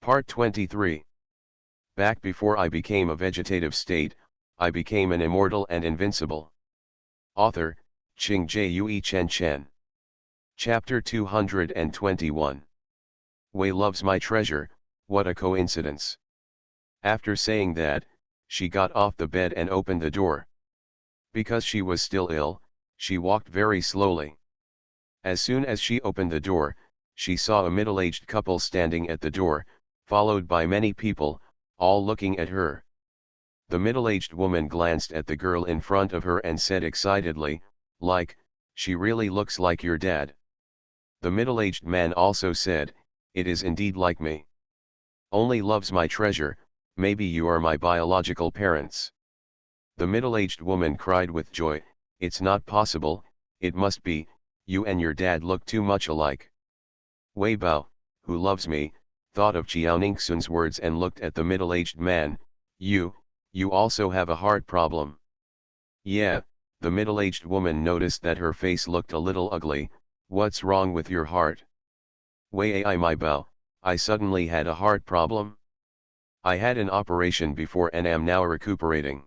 Part 23. Back before I became a vegetative state, I became an immortal and invincible. Author, Ching Jue Chen Chen. Chapter 221. Wei loves my treasure, what a coincidence. After saying that, she got off the bed and opened the door. Because she was still ill, she walked very slowly. As soon as she opened the door, she saw a middle-aged couple standing at the door, followed by many people, all looking at her. The middle-aged woman glanced at the girl in front of her and said excitedly, "Like, she really looks like your dad." The middle-aged man also said, "It is indeed like me. Only loves my treasure, maybe you are my biological parents." The middle-aged woman cried with joy, "It's not possible, it must be, you and your dad look too much alike." Wei Bao, who loves me, thought of Qiaoningsun's words and looked at the middle-aged man. You also have a heart problem." "Yeah," the middle-aged woman noticed that her face looked a little ugly. "What's wrong with your heart?" "Wei ai my Bao, I suddenly had a heart problem. I had an operation before and am now recuperating.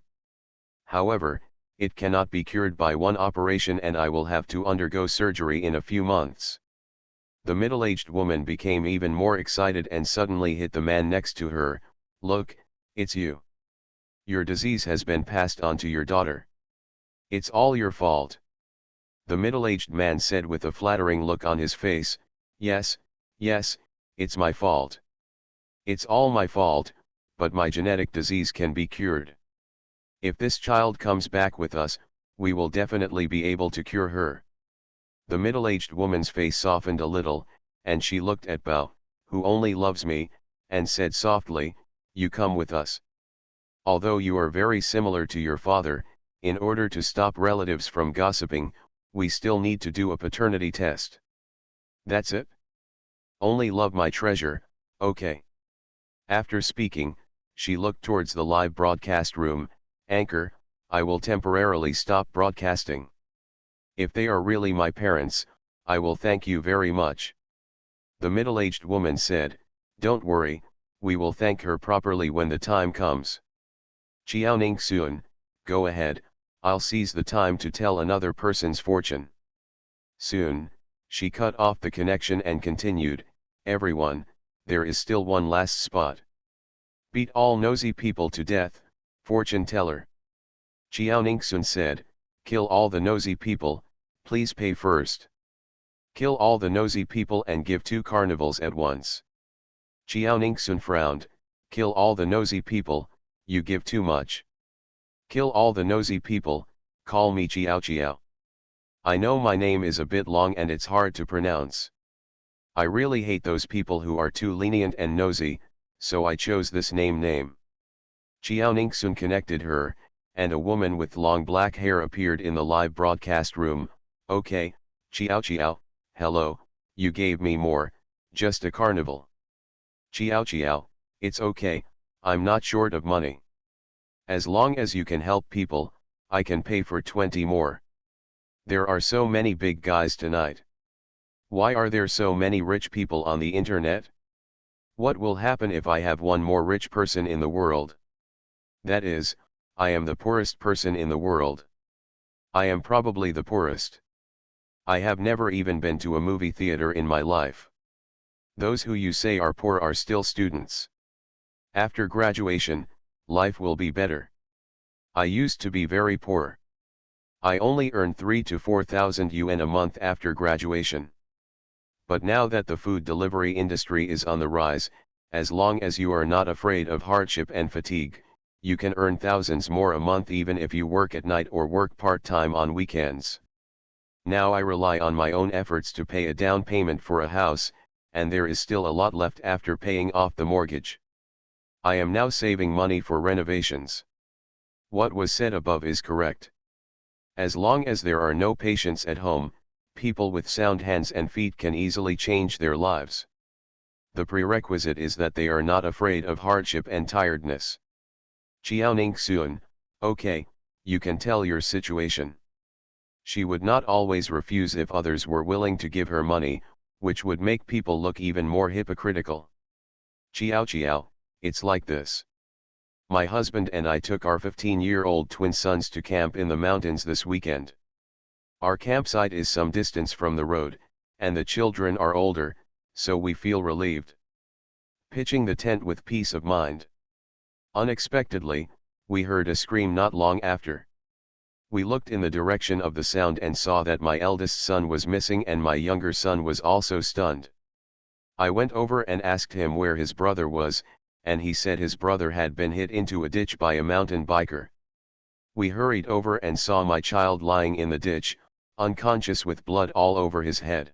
However, it cannot be cured by one operation and I will have to undergo surgery in a few months." The middle-aged woman became even more excited and suddenly hit the man next to her. "Look, it's you. Your disease has been passed on to your daughter. It's all your fault." The middle-aged man said with a flattering look on his face, yes, it's my fault. It's all my fault, but my genetic disease can be cured. If this child comes back with us, we will definitely be able to cure her." The middle-aged woman's face softened a little, and she looked at Bao, who only loves me, and said softly, "You come with us. Although you are very similar to your father, in order to stop relatives from gossiping, we still need to do a paternity test. That's it? Only love my treasure, okay." After speaking, she looked towards the live broadcast room. "Anchor, I will temporarily stop broadcasting. If they are really my parents, I will thank you very much." The middle-aged woman said, "Don't worry, we will thank her properly when the time comes. Qiaoningsun, go ahead, I'll seize the time to tell another person's fortune." Soon, she cut off the connection and continued, "Everyone, there is still one last spot. Beat all nosy people to death, fortune teller." Qiaoningsun said, "Kill all the nosy people, please pay first. Kill all the nosy people and give 2 carnivals at once." Qiaoningsun frowned, "Kill all the nosy people, you give too much. Kill all the nosy people, call me Qiao. I know my name is a bit long and it's hard to pronounce. I really hate those people who are too lenient and nosy, so I chose this name. Qiaoningsun connected her, and a woman with long black hair appeared in the live broadcast room. "Okay, Qiao, hello, you gave me more, just a carnival." "Qiao, it's okay, I'm not short of money. As long as you can help people, I can pay for 20 more. There are so many big guys tonight. Why are there so many rich people on the internet? What will happen if I have one more rich person in the world? That is, I am the poorest person in the world. I am probably the poorest. I have never even been to a movie theater in my life. Those who you say are poor are still students. After graduation, life will be better. I used to be very poor. I only earned 3,000 to 4,000 yuan a month after graduation. But now that the food delivery industry is on the rise, as long as you are not afraid of hardship and fatigue, you can earn thousands more a month even if you work at night or work part-time on weekends. Now I rely on my own efforts to pay a down payment for a house, and there is still a lot left after paying off the mortgage. I am now saving money for renovations. What was said above is correct. As long as there are no patients at home, people with sound hands and feet can easily change their lives. The prerequisite is that they are not afraid of hardship and tiredness." Qiaoningsun, okay, you can tell your situation. She would not always refuse if others were willing to give her money, which would make people look even more hypocritical. Chiao chiao, it's like this. My husband and I took our 15-year-old twin sons to camp in the mountains this weekend. Our campsite is some distance from the road, and the children are older, so we feel relieved. Pitching the tent with peace of mind. Unexpectedly, we heard a scream not long after. We looked in the direction of the sound and saw that my eldest son was missing and my younger son was also stunned. I went over and asked him where his brother was, and he said his brother had been hit into a ditch by a mountain biker. We hurried over and saw my child lying in the ditch, unconscious with blood all over his head.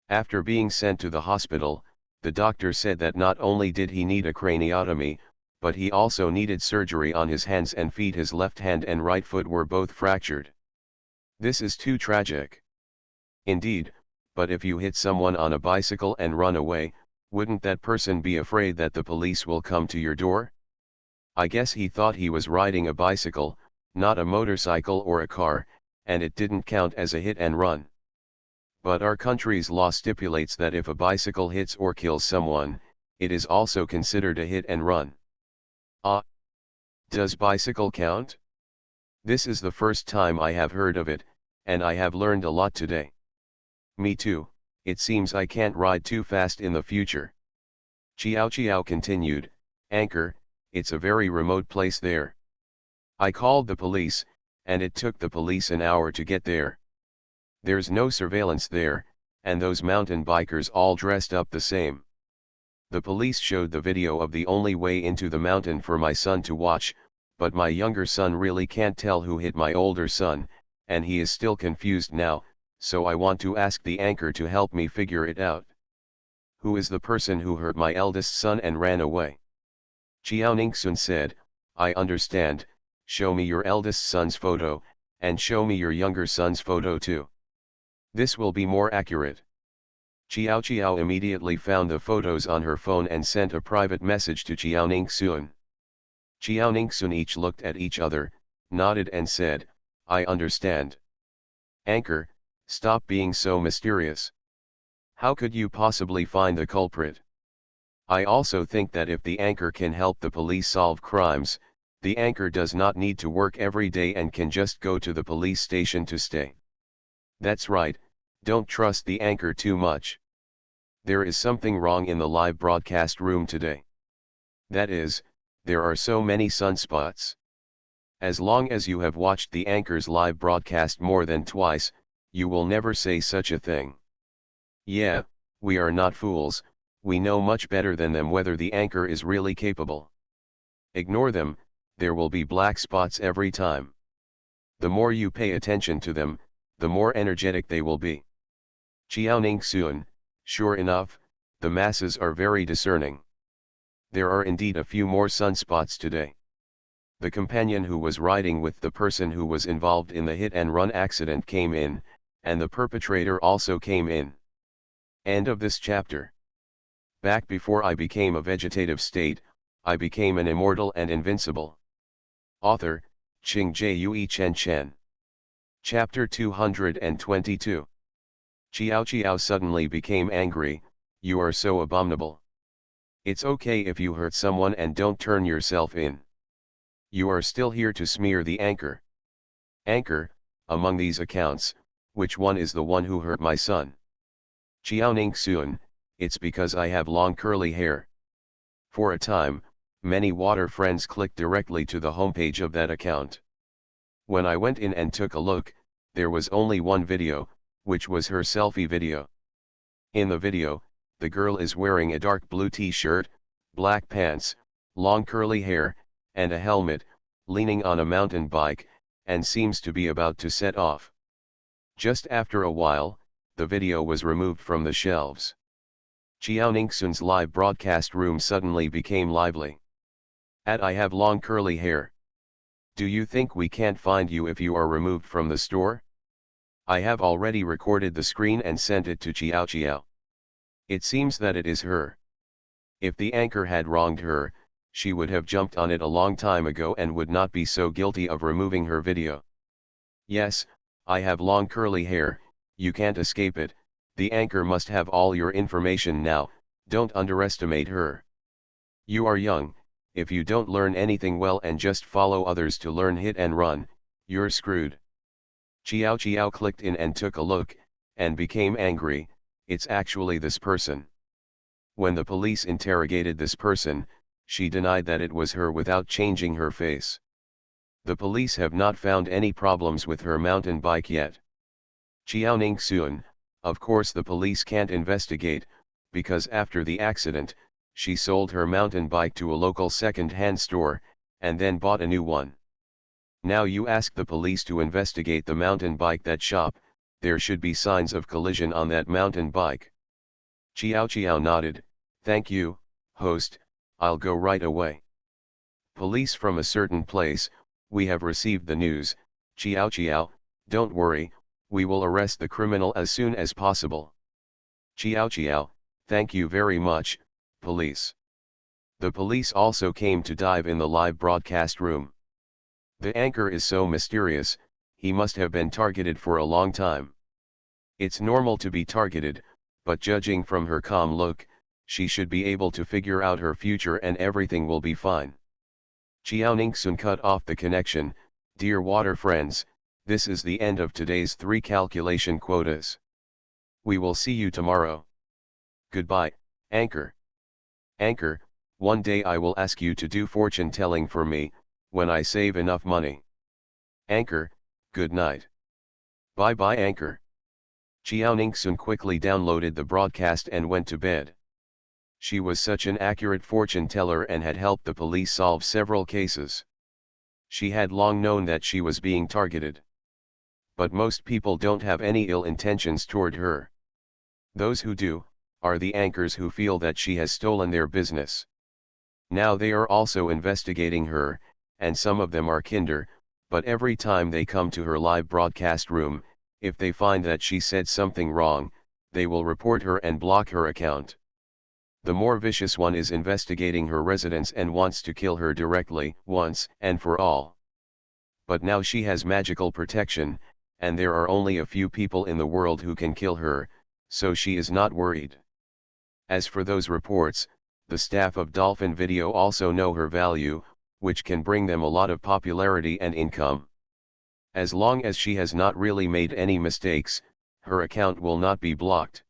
After being sent to the hospital, the doctor said that not only did he need a craniotomy, but he also needed surgery on his hands and feet. His left hand and right foot were both fractured. This is too tragic. Indeed, but if you hit someone on a bicycle and run away, wouldn't that person be afraid that the police will come to your door? I guess he thought he was riding a bicycle, not a motorcycle or a car, and it didn't count as a hit and run. But our country's law stipulates that if a bicycle hits or kills someone, it is also considered a hit and run. Does bicycle count? This is the first time I have heard of it, and I have learned a lot today. Me too, it seems I can't ride too fast in the future. Chiao Chiao continued, Anchor, it's a very remote place there. I called the police, and it took the police an hour to get there. There's no surveillance there, and those mountain bikers all dressed up the same. The police showed the video of the only way into the mountain for my son to watch, but my younger son really can't tell who hit my older son, and he is still confused now, so I want to ask the anchor to help me figure it out. Who is the person who hurt my eldest son and ran away? Chiao Ningsun said, I understand, show me your eldest son's photo, and show me your younger son's photo too. This will be more accurate. Chiao Chiao immediately found the photos on her phone and sent a private message to Chiao Ningsun. Chiao Ningsun each looked at each other, nodded and said, I understand. Anchor, stop being so mysterious. How could you possibly find the culprit? I also think that if the anchor can help the police solve crimes, the anchor does not need to work every day and can just go to the police station to stay. That's right, don't trust the anchor too much. There is something wrong in the live broadcast room today. That is, there are so many sunspots. As long as you have watched the anchor's live broadcast more than twice, you will never say such a thing. Yeah, we are not fools, we know much better than them whether the anchor is really capable. Ignore them, there will be black spots every time. The more you pay attention to them, the more energetic they will be. Chiao Ningsun, sure enough, the masses are very discerning. There are indeed a few more sunspots today. The companion who was riding with the person who was involved in the hit-and-run accident came in, and the perpetrator also came in. End of this chapter. Back before I became a vegetative state, I became an immortal and invincible. Author, Ching Jue Chen Chen. Chapter 222. Chiao Chiao suddenly became angry, you are so abominable. It's okay if you hurt someone and don't turn yourself in. You are still here to smear the anchor. Anchor, among these accounts, which one is the one who hurt my son? Chiao Ningsun, it's because I have long curly hair. For a time, many water friends clicked directly to the homepage of that account. When I went in and took a look, there was only one video, which was her selfie video. In the video, the girl is wearing a dark blue t-shirt, black pants, long curly hair, and a helmet, leaning on a mountain bike, and seems to be about to set off. Just after a while, the video was removed from the shelves. Chiao Ningsun's live broadcast room suddenly became lively. I have long curly hair. Do you think we can't find you if you are removed from the store? I have already recorded the screen and sent it to Chiao Chiao. It seems that it is her. If the anchor had wronged her, she would have jumped on it a long time ago and would not be so guilty of removing her video. Yes, I have long curly hair, you can't escape it, the anchor must have all your information now, don't underestimate her. You are young, if you don't learn anything well and just follow others to learn hit and run, you're screwed. Xiao Xiao clicked in and took a look, and became angry. It's actually this person. When the police interrogated this person, she denied that it was her without changing her face. The police have not found any problems with her mountain bike yet. Xiao Ningxuan, of course the police can't investigate, because after the accident, she sold her mountain bike to a local second-hand store, and then bought a new one. Now you ask the police to investigate the mountain bike that shop, there should be signs of collision on that mountain bike. Xiao Xiao nodded, thank you, host, I'll go right away. Police from a certain place, we have received the news. Xiao Xiao, don't worry, we will arrest the criminal as soon as possible. Xiao Xiao, thank you very much, police. The police also came to dive in the live broadcast room. The anchor is so mysterious, he must have been targeted for a long time. It's normal to be targeted, but judging from her calm look, she should be able to figure out her future and everything will be fine. Xiao Ningxun cut off the connection. Dear water friends, this is the end of today's 3 calculation quotas. We will see you tomorrow. Goodbye, Anchor. Anchor, one day I will ask you to do fortune telling for me, when I save enough money. Anchor, good night. Bye bye Anchor. Xiao Ningxun quickly downloaded the broadcast and went to bed. She was such an accurate fortune teller and had helped the police solve several cases. She had long known that she was being targeted. But most people don't have any ill intentions toward her. Those who do, are the anchors who feel that she has stolen their business. Now they are also investigating her, and some of them are kinder, but every time they come to her live broadcast room, if they find that she said something wrong, they will report her and block her account. The more vicious one is investigating her residence and wants to kill her directly, once and for all. But now she has magical protection, and there are only a few people in the world who can kill her, so she is not worried. As for those reports, the staff of Dolphin Video also know her value, which can bring them a lot of popularity and income. As long as she has not really made any mistakes, her account will not be blocked.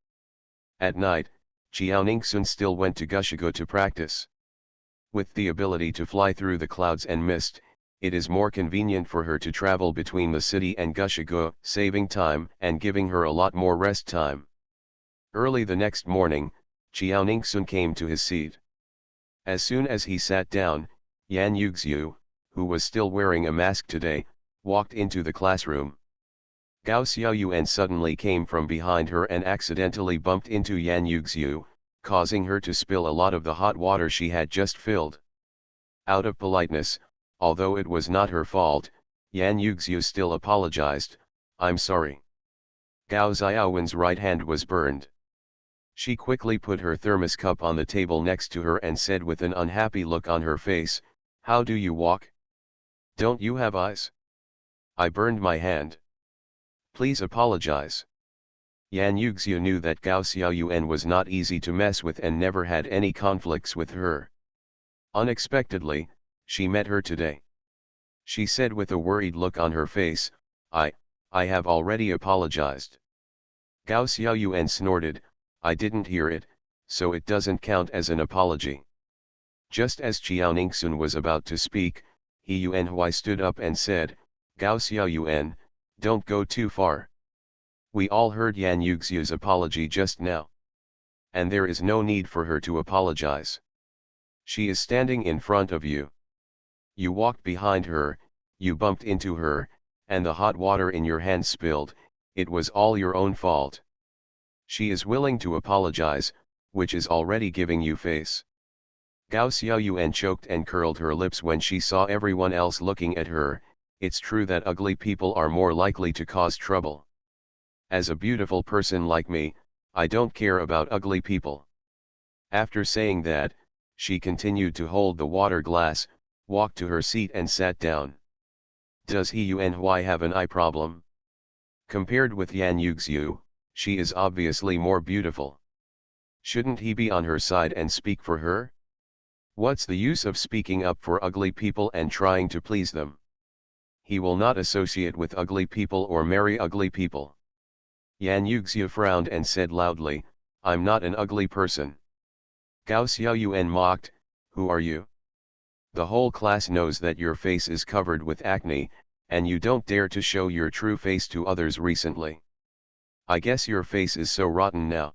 At night, Xiao Ningxun still went to Gushigo to practice. With the ability to fly through the clouds and mist, it is more convenient for her to travel between the city and Gushigo, saving time and giving her a lot more rest time. Early the next morning, Xiao Ningxun came to his seat. As soon as he sat down, Yan Yuxiu, who was still wearing a mask today, walked into the classroom. Gao Xiaoyuan suddenly came from behind her and accidentally bumped into Yan Yuxiu, causing her to spill a lot of the hot water she had just filled. Out of politeness, although it was not her fault, Yan Yuxiu still apologized, I'm sorry. Gao Xiaoyuan's right hand was burned. She quickly put her thermos cup on the table next to her and said with an unhappy look on her face, how do you walk? Don't you have eyes? I burned my hand. Please apologize. Yan Yuxiu knew that Gao Xiaoyuan was not easy to mess with and never had any conflicts with her. Unexpectedly, she met her today. She said with a worried look on her face, I have already apologized. Gao Xiaoyuan snorted, I didn't hear it, so it doesn't count as an apology. Just as Xiao Ningxun was about to speak, He Yuanhui stood up and said, Gao Xiaoyuan, don't go too far. We all heard Yan Yuxiu's apology just now. And there is no need for her to apologize. She is standing in front of you. You walked behind her, you bumped into her, and the hot water in your hand spilled, it was all your own fault. She is willing to apologize, which is already giving you face. Gao Xiaoyuan choked and curled her lips when she saw everyone else looking at her. It's true that ugly people are more likely to cause trouble. As a beautiful person like me, I don't care about ugly people. After saying that, she continued to hold the water glass, walked to her seat and sat down. Does He Yuanhui have an eye problem? Compared with Yan Yuxiu, she is obviously more beautiful. Shouldn't he be on her side and speak for her? What's the use of speaking up for ugly people and trying to please them? He will not associate with ugly people or marry ugly people. Yan Yuxiu frowned and said loudly, I'm not an ugly person. Gao Xiaoyuan mocked, who are you? The whole class knows that your face is covered with acne, and you don't dare to show your true face to others recently. I guess your face is so rotten now.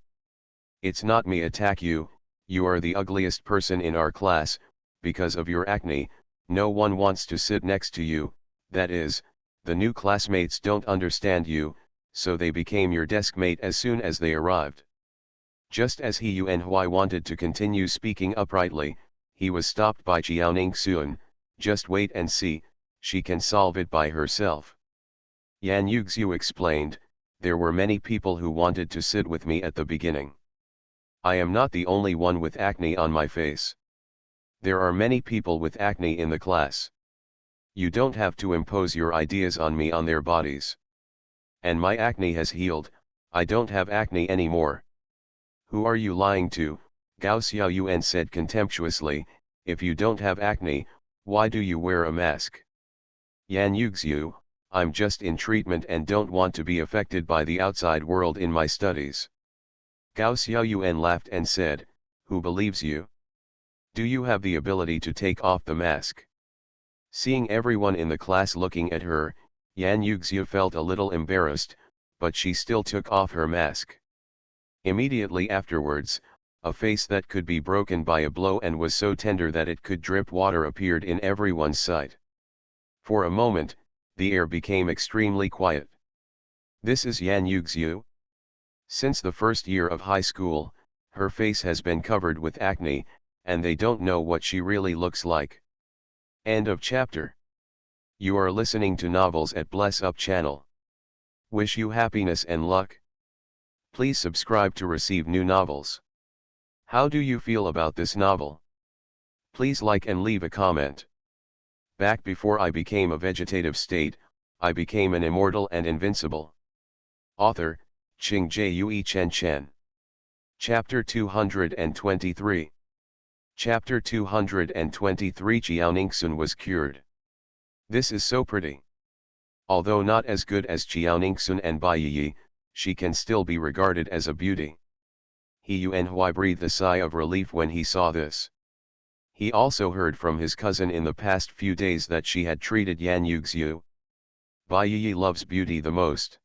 It's not me attack you, you are the ugliest person in our class, because of your acne, no one wants to sit next to you, that is, the new classmates don't understand you, so they became your desk mate as soon as they arrived. Just as He Yuanhui wanted to continue speaking uprightly, he was stopped by Jiaoning Xuan, just wait and see, she can solve it by herself. Yan Yuxiu explained, there were many people who wanted to sit with me at the beginning. I am not the only one with acne on my face. There are many people with acne in the class. You don't have to impose your ideas on me on their bodies. And my acne has healed, I don't have acne anymore. Who are you lying to? Gao Xiaoyuan said contemptuously, if you don't have acne, why do you wear a mask? Yan Yuxiu, I'm just in treatment and don't want to be affected by the outside world in my studies. Gao Xiaoyuan laughed and said, who believes you? Do you have the ability to take off the mask? Seeing everyone in the class looking at her, Yan Yuxiu felt a little embarrassed, but she still took off her mask. Immediately afterwards, a face that could be broken by a blow and was so tender that it could drip water appeared in everyone's sight. For a moment, the air became extremely quiet. This is Yan Yuxiu? Since the first year of high school, her face has been covered with acne, and they don't know what she really looks like. End of chapter. You are listening to novels at Bless Up channel. Wish you happiness and luck. Please subscribe to receive new novels. How do you feel about this novel? Please like and leave a comment. Back before I became a vegetative state, I became an immortal and invincible. Author, Qing Jue Chen Chen. Chapter 223. Chapter 223 Jiaoningsun was cured. This is so pretty. Although not as good as Jiaoningsun and Bai Yi, she can still be regarded as a beauty. He Yuanhui breathed a sigh of relief when he saw this. He also heard from his cousin in the past few days that she had treated Yan Yuxiu. Bai Yi loves beauty the most.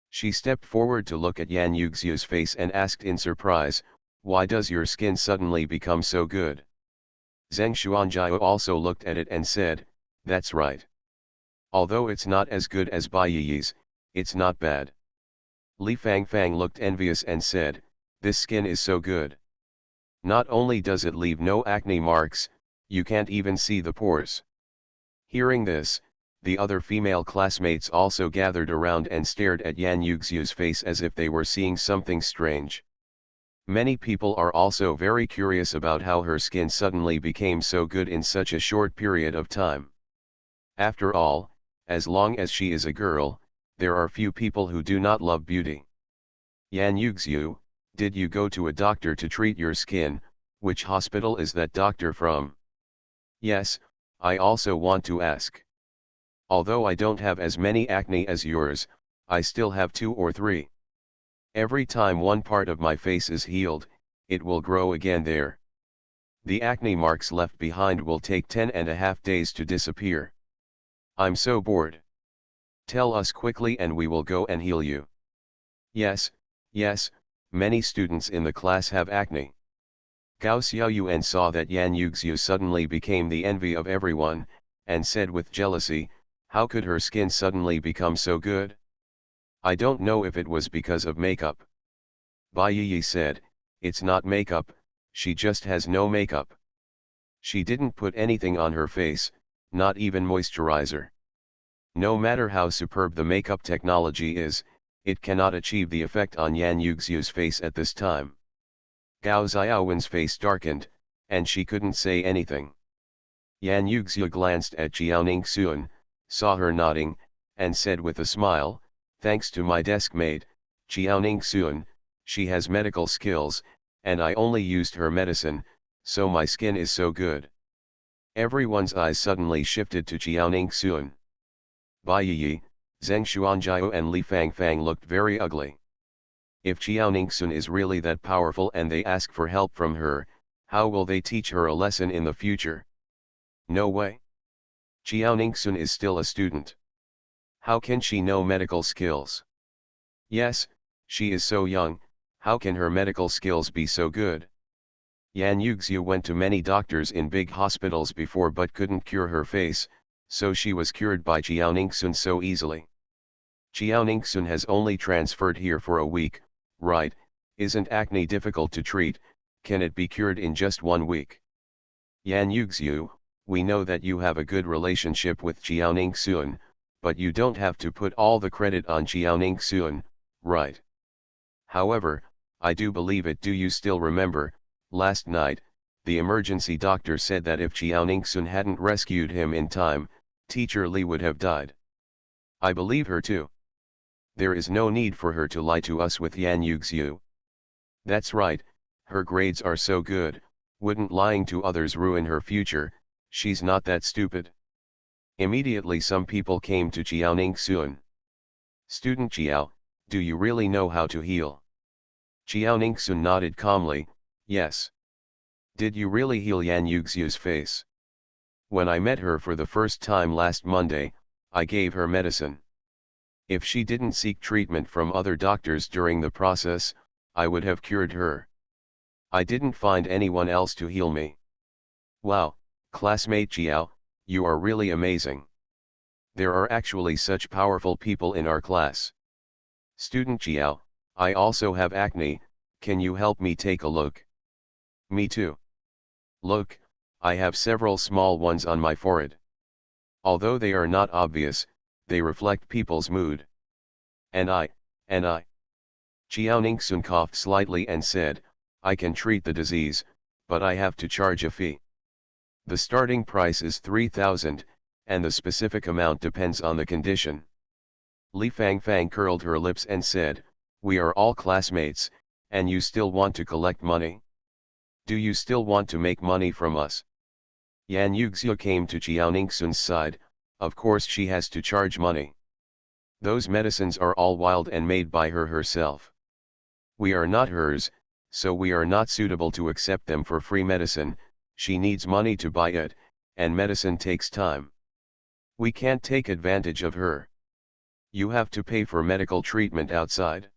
She stepped forward to look at Yan Yuxiu's face and asked in surprise, why does your skin suddenly become so good? Zheng Xuanjiao also looked at it and said, that's right. Although it's not as good as Bai Yi's, it's not bad. Li Fangfang looked envious and said, this skin is so good. Not only does it leave no acne marks, you can't even see the pores. Hearing this, the other female classmates also gathered around and stared at Yan Yuxiu's face as if they were seeing something strange. Many people are also very curious about how her skin suddenly became so good in such a short period of time. After all, as long as she is a girl, there are few people who do not love beauty. Yan Yuxiu, did you go to a doctor to treat your skin? Which hospital is that doctor from? Yes, I also want to ask. Although I don't have as many acne as yours, I still have 2 or 3. Every time one part of my face is healed, it will grow again there. The acne marks left behind will take 10.5 days to disappear. I'm so bored. Tell us quickly and we will go and heal you. Yes, many students in the class have acne. Gao Xiaoyuan saw that Yan Yuxiu suddenly became the envy of everyone, and said with jealousy, how could her skin suddenly become so good? I don't know if it was because of makeup. Bai Yi said, it's not makeup, she just has no makeup. She didn't put anything on her face, not even moisturizer. No matter how superb the makeup technology is, it cannot achieve the effect on Yan Yuxiu's face at this time. Gao Xiaowen's face darkened, and she couldn't say anything. Yan Yuxiu glanced at Jiaoning Xuan, saw her nodding, and said with a smile, thanks to my desk mate, Jiaoning Xuan, she has medical skills, and I only used her medicine, So my skin is so good. Everyone's eyes suddenly shifted to Jiaoning Sun. Bai Yi, Zheng Xuanjiao and Li Fangfang looked very ugly. If Jiaoning Sun is really that powerful and they ask for help from her, how will they teach her a lesson in the future? No way. Jiaoning Sun is still a student. How can she know medical skills? Yes, she is so young, how can her medical skills be so good? Yan Yuxiu went to many doctors in big hospitals before but couldn't cure her face, so she was cured by Jiaoning Sun so easily. Jiaoning Sun has only transferred here for a week, right? Isn't acne difficult to treat? Can it be cured in just 1 week? Yan Yuxiu, we know that you have a good relationship with Jiaoning Sun, but you don't have to put all the credit on Jiaoning Sun, right? However, I do believe it. Do you still remember, last night, the emergency doctor said that if Jiaoning Sun hadn't rescued him in time, Teacher Li would have died. I believe her too. There is no need for her to lie to us with Yan Yuxiu. That's right, her grades are so good, wouldn't lying to others ruin her future? She's not that stupid. Immediately some people came to Jiaoning Sun. Student Jiao, do you really know how to heal? Jiaoning Sun nodded calmly, yes. Did you really heal Yan Yuxiu's face? When I met her for the first time last Monday, I gave her medicine. If she didn't seek treatment from other doctors during the process, I would have cured her. I didn't find anyone else to heal me. Wow, classmate Jiao, you are really amazing. There are actually such powerful people in our class. Student Jiao, I also have acne, can you help me take a look? Me too. Look, I have several small ones on my forehead. Although they are not obvious, they reflect people's mood. And I. Jiaoning Sun coughed slightly and said, I can treat the disease, but I have to charge a fee. The starting price is 3,000, and the specific amount depends on the condition. Li Fangfang curled her lips and said, we are all classmates, and you still want to collect money? Do you still want to make money from us? Yan Yuxiu came to Jiaoning Sun's side, of course she has to charge money. Those medicines are all wild and made by her herself. We are not hers, so we are not suitable to accept them for free medicine. She needs money to buy it, and medicine takes time. We can't take advantage of her. You have to pay for medical treatment outside.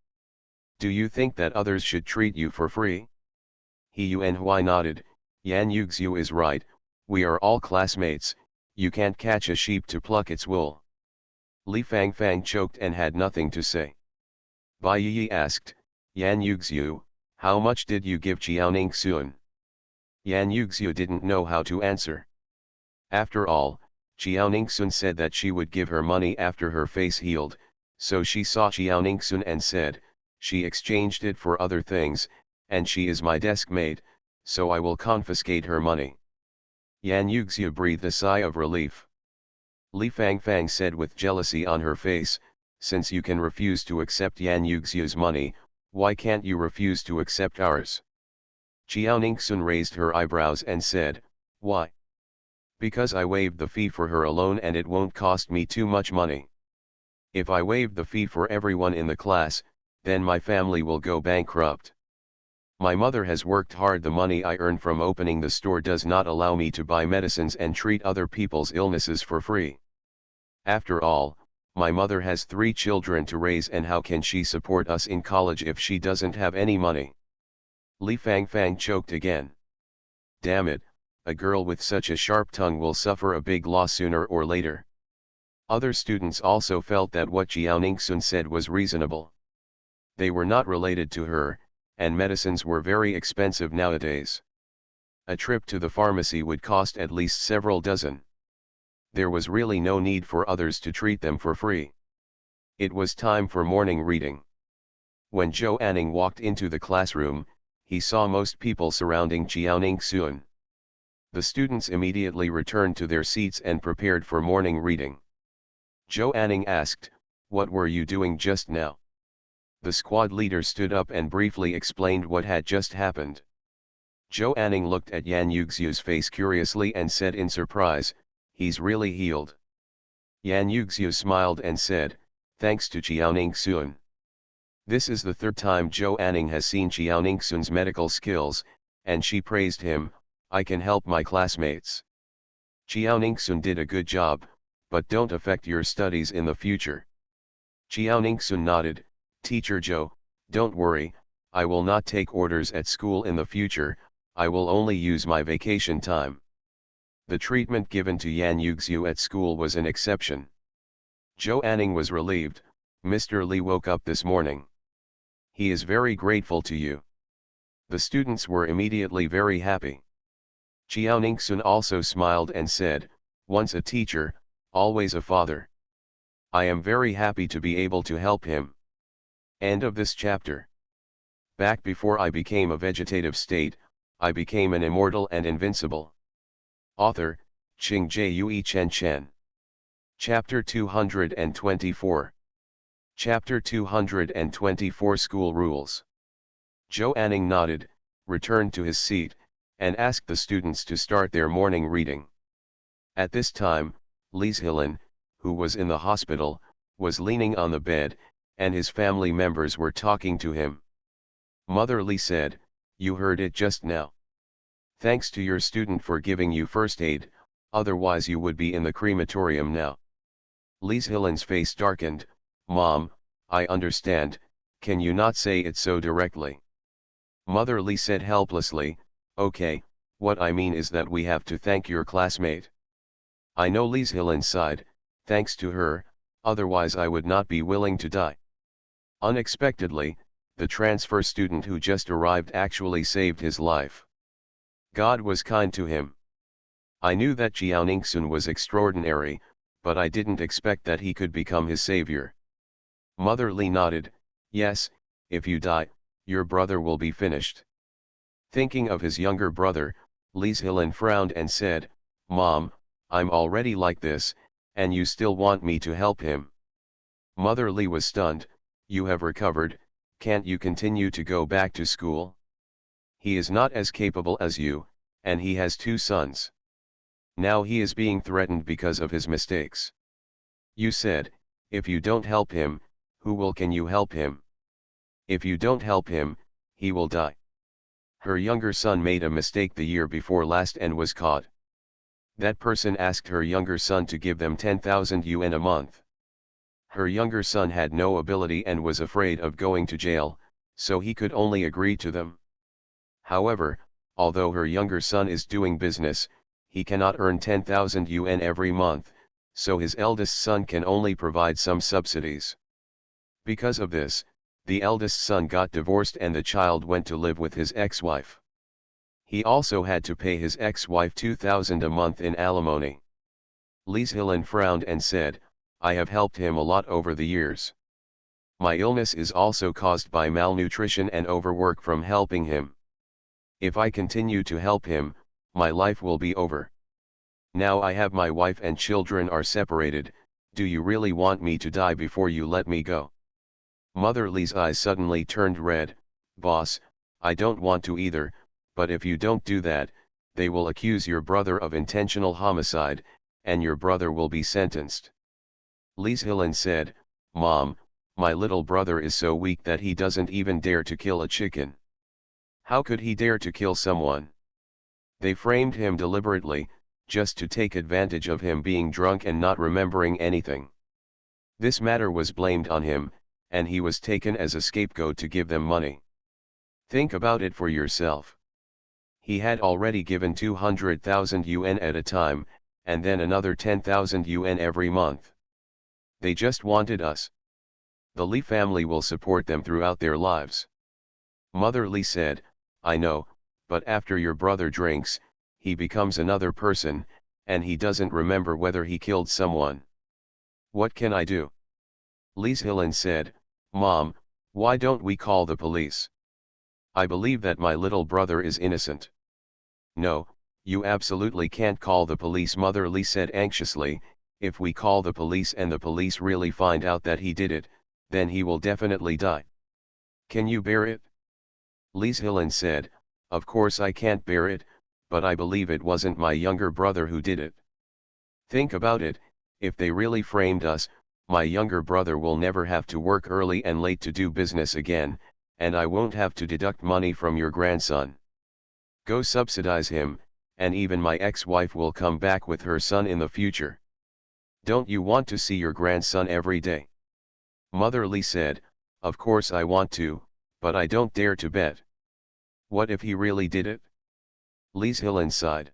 Do you think that others should treat you for free? He Yuanhui nodded, Yan Yuxiu is right, we are all classmates, you can't catch a sheep to pluck its wool. Li Fangfang choked and had nothing to say. Bai Yi asked, Yan Yuxiu, how much did you give Jiaoning Sun? Yan Yuxiu didn't know how to answer. After all, Jiaoning Sun said that she would give her money after her face healed, so she saw Jiaoning Sun and said, she exchanged it for other things, and she is my desk mate, so I will confiscate her money. Yan Yuxiu breathed a sigh of relief. Li Fangfang said with jealousy on her face, since you can refuse to accept Yan Yuxiu's money, why can't you refuse to accept ours? Jiaoning Sun raised her eyebrows and said, why? Because I waived the fee for her alone and it won't cost me too much money. If I waive the fee for everyone in the class, then my family will go bankrupt. My mother has worked hard. The money I earn from opening the store does not allow me to buy medicines and treat other people's illnesses for free. After all, my mother has 3 children to raise, and how can she support us in college if she doesn't have any money? Li Fangfang choked again. Damn it, a girl with such a sharp tongue will suffer a big loss sooner or later. Other students also felt that what Jiaoning Sun said was reasonable. They were not related to her, and medicines were very expensive nowadays. A trip to the pharmacy would cost at least several dozen. There was really no need for others to treat them for free. It was time for morning reading. When Zhou Anning walked into the classroom, he saw most people surrounding Jiaoning Sun. The students immediately returned to their seats and prepared for morning reading. Zhou Anning asked, what were you doing just now? The squad leader stood up and briefly explained what had just happened. Zhou Anning looked at Yan Yuxiu's face curiously and said in surprise, "He's really healed." Yan Yuxiu smiled and said, "Thanks to Qiaoning Xun." This is the third time Zhou Anning has seen Qiaoning Xun's medical skills, and she praised him, "I can help my classmates. Qiaoning Xun did a good job, but don't affect your studies in the future." Qiaoning Xun nodded, "Teacher Zhou, don't worry, I will not take orders at school in the future, I will only use my vacation time." The treatment given to Yan Yuxiu at school was an exception. Zhou Anning was relieved. "Mr. Li woke up this morning. He is very grateful to you." The students were immediately very happy. Qiaoning Xun also smiled and said, "Once a teacher, always a father. I am very happy to be able to help him." End of this chapter. Back before I became a vegetative state, I became an immortal and invincible. Author, Qing Jue Chen Chen. Chapter 224. Chapter 224 School Rules. Zhou Anning nodded, returned to his seat, and asked the students to start their morning reading. At this time, Li Zhilin, who was in the hospital, was leaning on the bed, and his family members were talking to him. Mother Li said, "You heard it just now. Thanks to your student for giving you first aid, otherwise you would be in the crematorium now." Li Zhilin's face darkened. "Mom, I understand, can you not say it so directly?" Mother Li said helplessly, "Okay, what I mean is that we have to thank your classmate." "I know." Li Zhilin sighed, "thanks to her, otherwise I would not be willing to die." Unexpectedly, the transfer student who just arrived actually saved his life. God was kind to him. I knew that Qiaoning Xun was extraordinary, but I didn't expect that he could become his savior. Mother Li nodded, "Yes, if you die, your brother will be finished." Thinking of his younger brother, Li Zhilin frowned and said, "Mom, I'm already like this, and you still want me to help him?" Mother Li was stunned. "You have recovered, can't you continue to go back to school? He is not as capable as you, and he has 2 sons. Now he is being threatened because of his mistakes. You said, if you don't help him, can you help him? If you don't help him, he will die." Her younger son made a mistake the year before last and was caught. That person asked her younger son to give them 10,000 yuan a month. Her younger son had no ability and was afraid of going to jail, so he could only agree to them. However, although her younger son is doing business, he cannot earn 10,000 yuan every month, so his eldest son can only provide some subsidies. Because of this, the eldest son got divorced and the child went to live with his ex-wife. He also had to pay his ex-wife 2,000 a month in alimony. Li Zhilin frowned and said, "I have helped him a lot over the years. My illness is also caused by malnutrition and overwork from helping him. If I continue to help him, my life will be over. Now I have my wife and children are separated, do you really want me to die before you let me go?" Mother Li's eyes suddenly turned red. "Boss, I don't want to either, but if you don't do that, they will accuse your brother of intentional homicide, and your brother will be sentenced." Li Zhilin said, "Mom, my little brother is so weak that he doesn't even dare to kill a chicken. How could he dare to kill someone? They framed him deliberately, just to take advantage of him being drunk and not remembering anything. This matter was blamed on him, and he was taken as a scapegoat to give them money. Think about it for yourself. He had already given 200,000 yuan at a time, and then another 10,000 yuan every month. They just wanted us. The Li family will support them throughout their lives." Mother Li said, "I know, but after your brother drinks, he becomes another person, and he doesn't remember whether he killed someone. What can I do?" Li Zhilin said, "Mom, why don't we call the police? I believe that my little brother is innocent." "No, you absolutely can't call the police," Mother Li said anxiously. "If we call the police and the police really find out that he did it, then he will definitely die. Can you bear it?" Li Zhilin said, Of course I can't bear it, but I believe it wasn't my younger brother who did it. Think about it, if they really framed us, my younger brother will never have to work early and late to do business again, and I won't have to deduct money from your grandson. Go subsidize him, and even my ex-wife will come back with her son in the future. Don't you want to see your grandson every day? Mother Lee said, of course I want to, but I don't dare to bet. What if he really did it? Lee Hyllin sighed.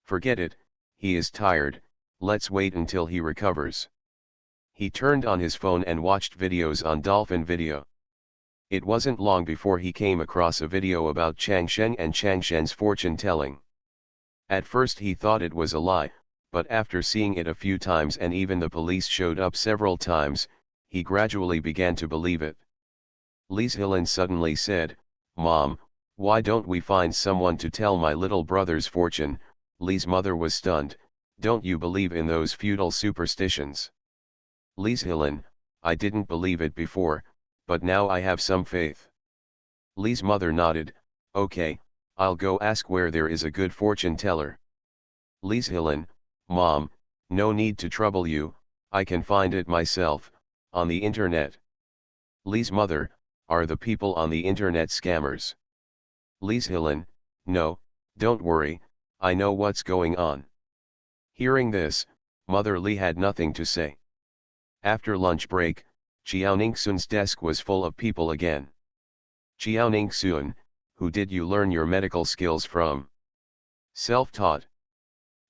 Forget it, he is tired, let's wait until he recovers. He turned on his phone and watched videos on Dolphin Video. It wasn't long before he came across a video about Chang Sheng and Chang Shen's fortune telling. At first he thought it was a lie, but after seeing it a few times and even the police showed up several times, he gradually began to believe it. Lee Hyllin suddenly said, Mom, why don't we find someone to tell my little brother's fortune? Lee's mother was stunned. Don't you believe in those feudal superstitions? Lee Hyllin, I didn't believe it before, but now I have some faith. Lee's mother nodded, okay, I'll go ask where there is a good fortune teller. Lee Hyllin, Mom, no need to trouble you, I can find it myself, on the internet. Lee's mother, are the people on the internet scammers? Lee Hyllin, no, don't worry, I know what's going on. Hearing this, Mother Lee had nothing to say. After lunch break, Chiao Ningsun's desk was full of people again. Chiao Ningsun, who did you learn your medical skills from? Self-taught.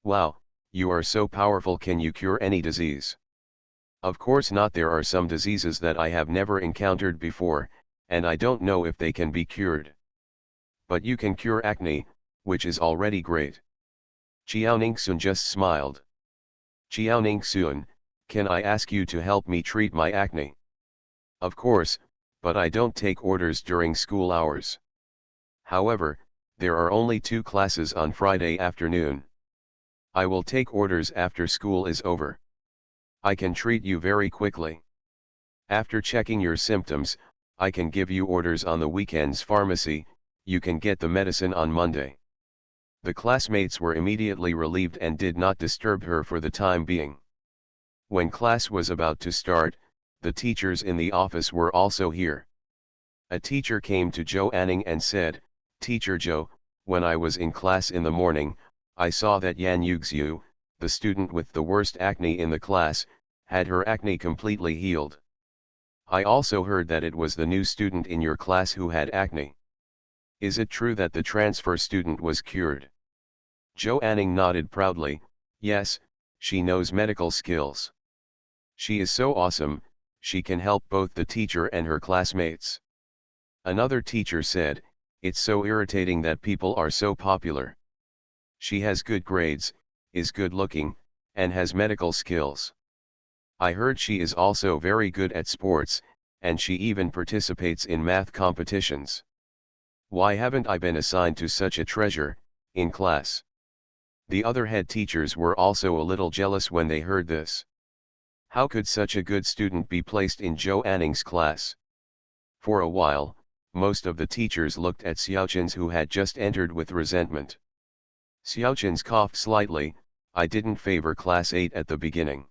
Wow, you are so powerful, can you cure any disease? Of course not, there are some diseases that I have never encountered before, and I don't know if they can be cured. But you can cure acne, which is already great. Chiao Ningsun just smiled. Chiao Ningsun, can I ask you to help me treat my acne? Of course, but I don't take orders during school hours. However, there are only 2 classes on Friday afternoon. I will take orders after school is over. I can treat you very quickly. After checking your symptoms, I can give you orders on the weekend's pharmacy, you can get the medicine on Monday. The classmates were immediately relieved and did not disturb her for the time being. When class was about to start, the teachers in the office were also here. A teacher came to Zhou Anning and said, Teacher Zhou, when I was in class in the morning, I saw that Yan Yuxiu, the student with the worst acne in the class, had her acne completely healed. I also heard that it was the new student in your class who had acne. Is it true that the transfer student was cured? Zhou Anning nodded proudly, yes, she knows medical skills. She is so awesome, she can help both the teacher and her classmates. Another teacher said, it's so irritating that people are so popular. She has good grades, is good looking, and has medical skills. I heard she is also very good at sports, and she even participates in math competitions. Why haven't I been assigned to such a treasure, in class? The other head teachers were also a little jealous when they heard this. How could such a good student be placed in Zhou Anning's class? For a while, most of the teachers looked at Xiaochins, who had just entered, with resentment. Xiaochins coughed slightly, I didn't favor class 8 at the beginning.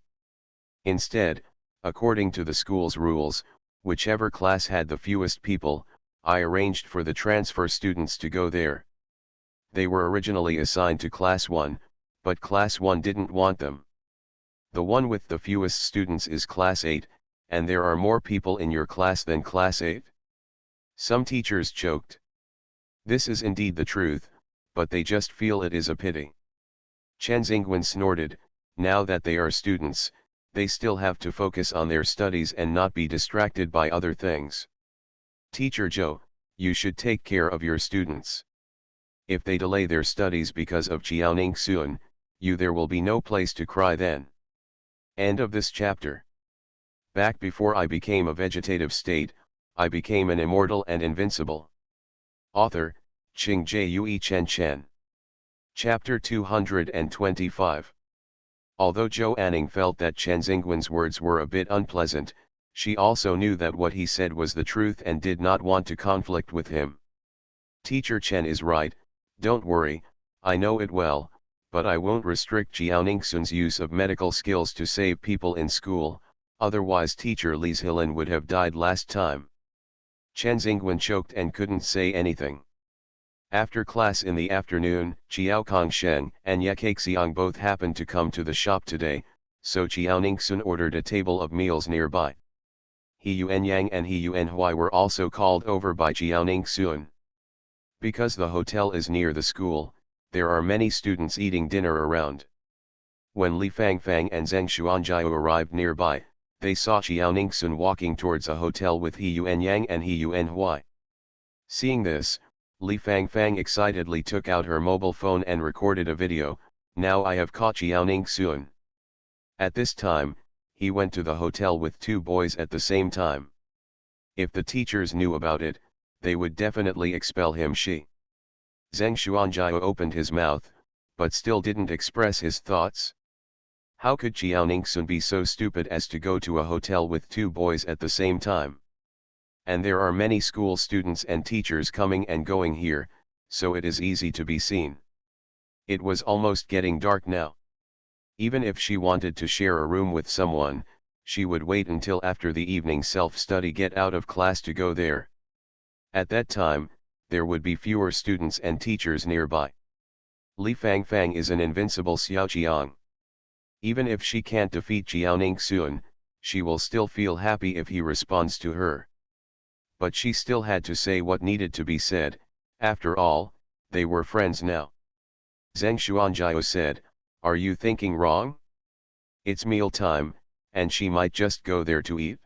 Instead, according to the school's rules, whichever class had the fewest people, I arranged for the transfer students to go there. They were originally assigned to class 1, but class 1 didn't want them. The one with the fewest students is class 8, and there are more people in your class than class 8. Some teachers choked. This is indeed the truth, but they just feel it is a pity. Chen Xingwen snorted, now that they are students, they still have to focus on their studies and not be distracted by other things. Teacher Zhou, you should take care of your students. If they delay their studies because of Jiaoning Sun, there will be no place to cry then. End of this chapter. Back before I became a vegetative state, I became an immortal and invincible. Author, Qing Jue Chen Chen. Chapter 225. Although Zhou Anning felt that Chen Xingwen's words were a bit unpleasant, she also knew that what he said was the truth and did not want to conflict with him. Teacher Chen is right, don't worry, I know it well, but I won't restrict Jiaoningsun's use of medical skills to save people in school, otherwise teacher Li's Hilin would have died last time. Chen Xingwen choked and couldn't say anything. After class in the afternoon, Jiao Kongsheng and Ye Kaixiang both happened to come to the shop today, so Jiaoningsun ordered a table of meals nearby. He Yuan Yang and He Yuan Hui were also called over by Jiaoningsun. Because the hotel is near the school, there are many students eating dinner around. When Li Fangfang and Zheng Xuanjiao arrived nearby, they saw Jiaoningsun walking towards a hotel with He Yuan Yang and He Yuan Hui. Seeing this, Li Fangfang excitedly took out her mobile phone and recorded a video. Now I have caught Jiaoningsun. At this time, he went to the hotel with two boys at the same time. If the teachers knew about it, they would definitely expel him. Zheng Xuanjiao opened his mouth, but still didn't express his thoughts. How could Jiaoningsun be so stupid as to go to a hotel with two boys at the same time? And there are many school students and teachers coming and going here, so it is easy to be seen. It was almost getting dark now. Even if she wanted to share a room with someone, she would wait until after the evening self-study get out of class to go there. At that time, there would be fewer students and teachers nearby. Li Fangfang is an invincible Xiaoqiang. Even if she can't defeat Jiaoningsun, she will still feel happy if he responds to her. But she still had to say what needed to be said. After all, they were friends now. Zheng Xuanjiao said, "Are you thinking wrong? It's meal time, and she might just go there to eat."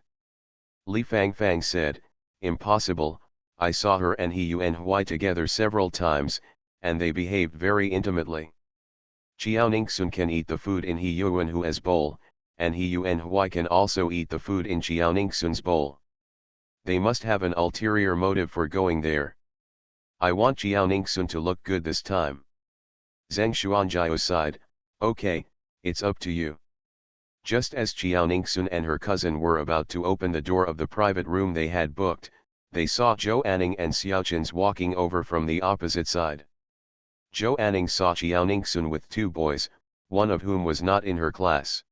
Li Fangfang said, "Impossible, I saw her and He Yuan Hui together several times, and they behaved very intimately. Jiaoningsun can eat the food in He Yuan Hui's bowl, and He Yuan Hui can also eat the food in Jiaoningsun's bowl. They must have an ulterior motive for going there. I want Jiaoningsun to look good this time." Zheng Xuanjiao sighed, "Okay, it's up to you." Just as Jiaoningsun and her cousin were about to open the door of the private room they had booked, they saw Zhou Anning and Xiaochins walking over from the opposite side. Zhou Anning saw Jiaoningsun with two boys, one of whom was not in her class.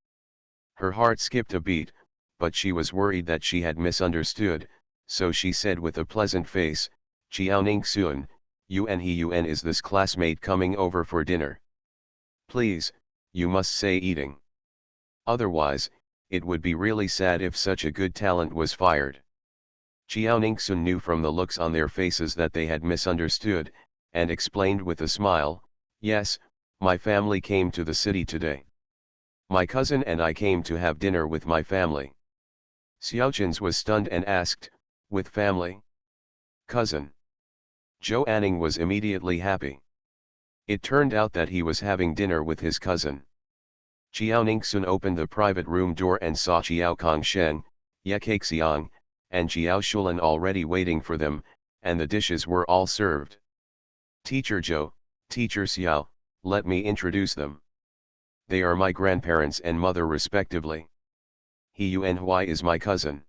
Her heart skipped a beat, but she was worried that she had misunderstood, so she said with a pleasant face, "Jiaoningsun, you and He Yuan is this classmate coming over for dinner? Please, you must say eating. Otherwise, it would be really sad if such a good talent was fired." Jiaoningsun knew from the looks on their faces that they had misunderstood, and explained with a smile, "Yes, my family came to the city today. My cousin and I came to have dinner with my family." Xiaochins was stunned and asked, "With family? Cousin?" Zhou Anning was immediately happy. It turned out that he was having dinner with his cousin. Jiaoningsun opened the private room door and saw Jiao Kongsheng, Ye Kaixiang, and Jiao Shulan already waiting for them, and the dishes were all served. "Teacher Zhou, Teacher Xiao, let me introduce them. They are my grandparents and mother respectively. He Yuan Hui is my cousin.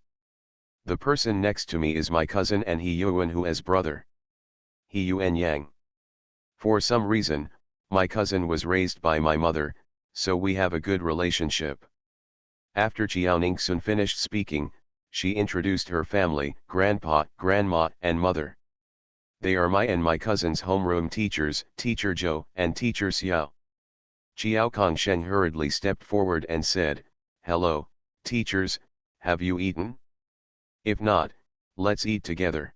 The person next to me is my cousin and He Yuan Hui's brother. He Yuan Yang. For some reason, my cousin was raised by my mother, so we have a good relationship." After Jiaoningsun finished speaking, she introduced her family, grandpa, grandma, and mother. "They are my and my cousin's homeroom teachers, Teacher Zhou and Teacher Xiao." Jiao Kongsheng hurriedly stepped forward and said, "Hello, teachers, have you eaten? If not, let's eat together.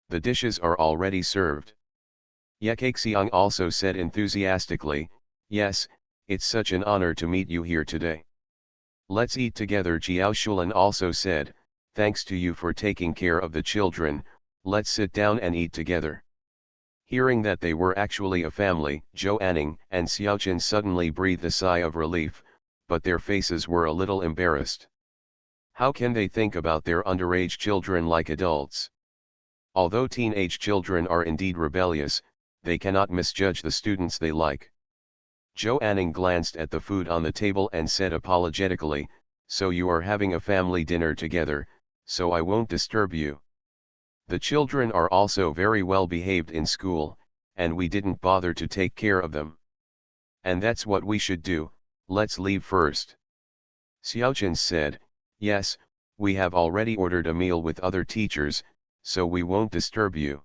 The dishes are already served." Ye Kaixiang also said enthusiastically, "Yes, it's such an honor to meet you here today. Let's eat together." Jiao Shulan also said, "Thanks to you for taking care of the children, let's sit down and eat together." Hearing that they were actually a family, Zhou Anning and Xiaoqin suddenly breathed a sigh of relief, but their faces were a little embarrassed. How can they think about their underage children like adults? Although teenage children are indeed rebellious, they cannot misjudge the students they like. Zhou Anning glanced at the food on the table and said apologetically, "So you are having a family dinner together, so I won't disturb you." The children are also very well behaved in school, and we didn't bother to take care of them. And that's what we should do, let's leave first. Xiaochen said, yes, we have already ordered a meal with other teachers, so we won't disturb you.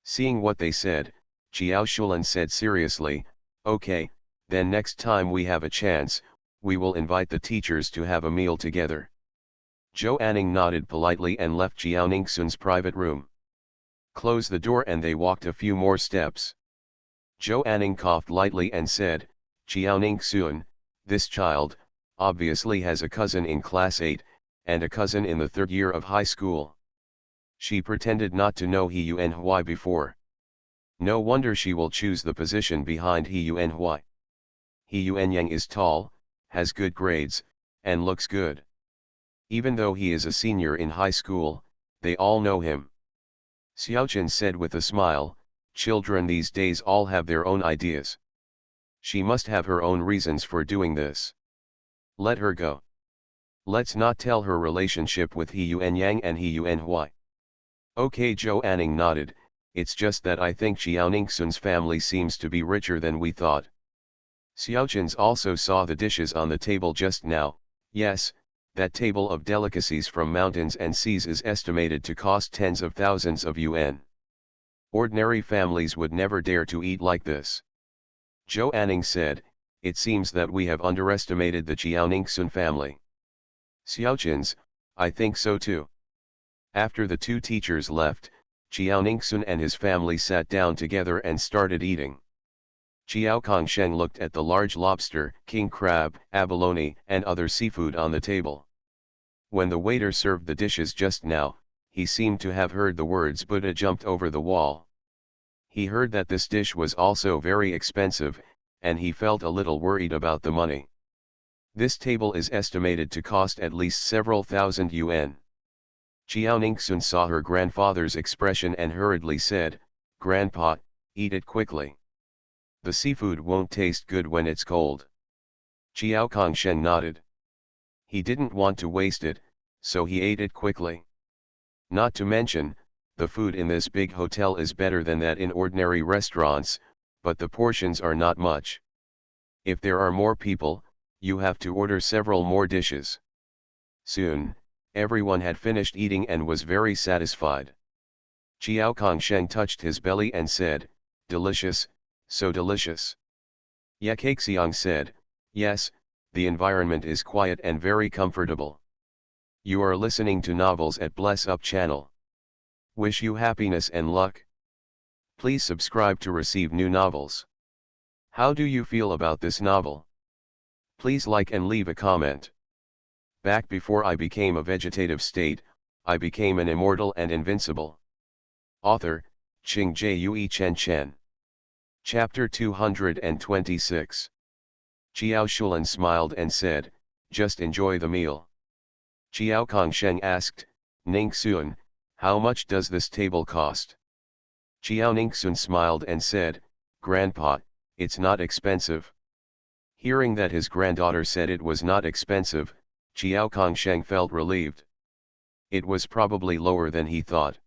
Seeing what they said, Xiao Shulan said seriously, okay, then next time we have a chance, we will invite the teachers to have a meal together. Zhou Anning nodded politely and left Jiao Ningxun's private room. Close the door and they walked a few more steps. Zhou Anning coughed lightly and said, Jiao Ningxun, this child, obviously has a cousin in class 8, and a cousin in the 3rd year of high school. She pretended not to know He Yuanhui before. No wonder she will choose the position behind He Yuanhui. He Yuanyang is tall, has good grades, and looks good. Even though he is a senior in high school, they all know him. Xiaochen said with a smile, children these days all have their own ideas. She must have her own reasons for doing this. Let her go. Let's not tell her relationship with He Yuanyang and He Yuanhui. Okay, Zhou Anning nodded, it's just that I think Xiao Ningxun's family seems to be richer than we thought. Xiaochens also saw the dishes on the table just now. Yes, that table of delicacies from mountains and seas is estimated to cost tens of thousands of yuan. Ordinary families would never dare to eat like this. Zhou Anning said, it seems that we have underestimated the Xiao Ningxun family. Xiaochens, I think so too. After the two teachers left, Xiao Ningxun and his family sat down together and started eating. Xiao Kongsheng looked at the large lobster, king crab, abalone, and other seafood on the table. When the waiter served the dishes just now, he seemed to have heard the words Buddha jumped over the wall. He heard that this dish was also very expensive, and he felt a little worried about the money. This table is estimated to cost at least several thousand yuan. Xiao Ningxun saw her grandfather's expression and hurriedly said, Grandpa, eat it quickly. The seafood won't taste good when it's cold. Xiao Kongsheng nodded. He didn't want to waste it, so he ate it quickly. Not to mention, the food in this big hotel is better than that in ordinary restaurants, but the portions are not much. If there are more people, you have to order several more dishes. Soon, everyone had finished eating and was very satisfied. Xiao Kongsheng touched his belly and said, delicious, so delicious. Ye Kaixiang said, yes, the environment is quiet and very comfortable. You are listening to novels at Bless Up channel. Wish you happiness and luck. Please subscribe to receive new novels. How do you feel about this novel? Please like and leave a comment. Back before I became a vegetative state, I became an immortal and invincible. Author, Qing Jue Chen Chen. Chapter 226. Xiao Shulan smiled and said, just enjoy the meal. Xiao Kongsheng asked, Ningxun, how much does this table cost? Xiao Ningxun smiled and said, Grandpa, it's not expensive. Hearing that his granddaughter said it was not expensive, Xiao Kongsheng felt relieved. It was probably lower than he thought.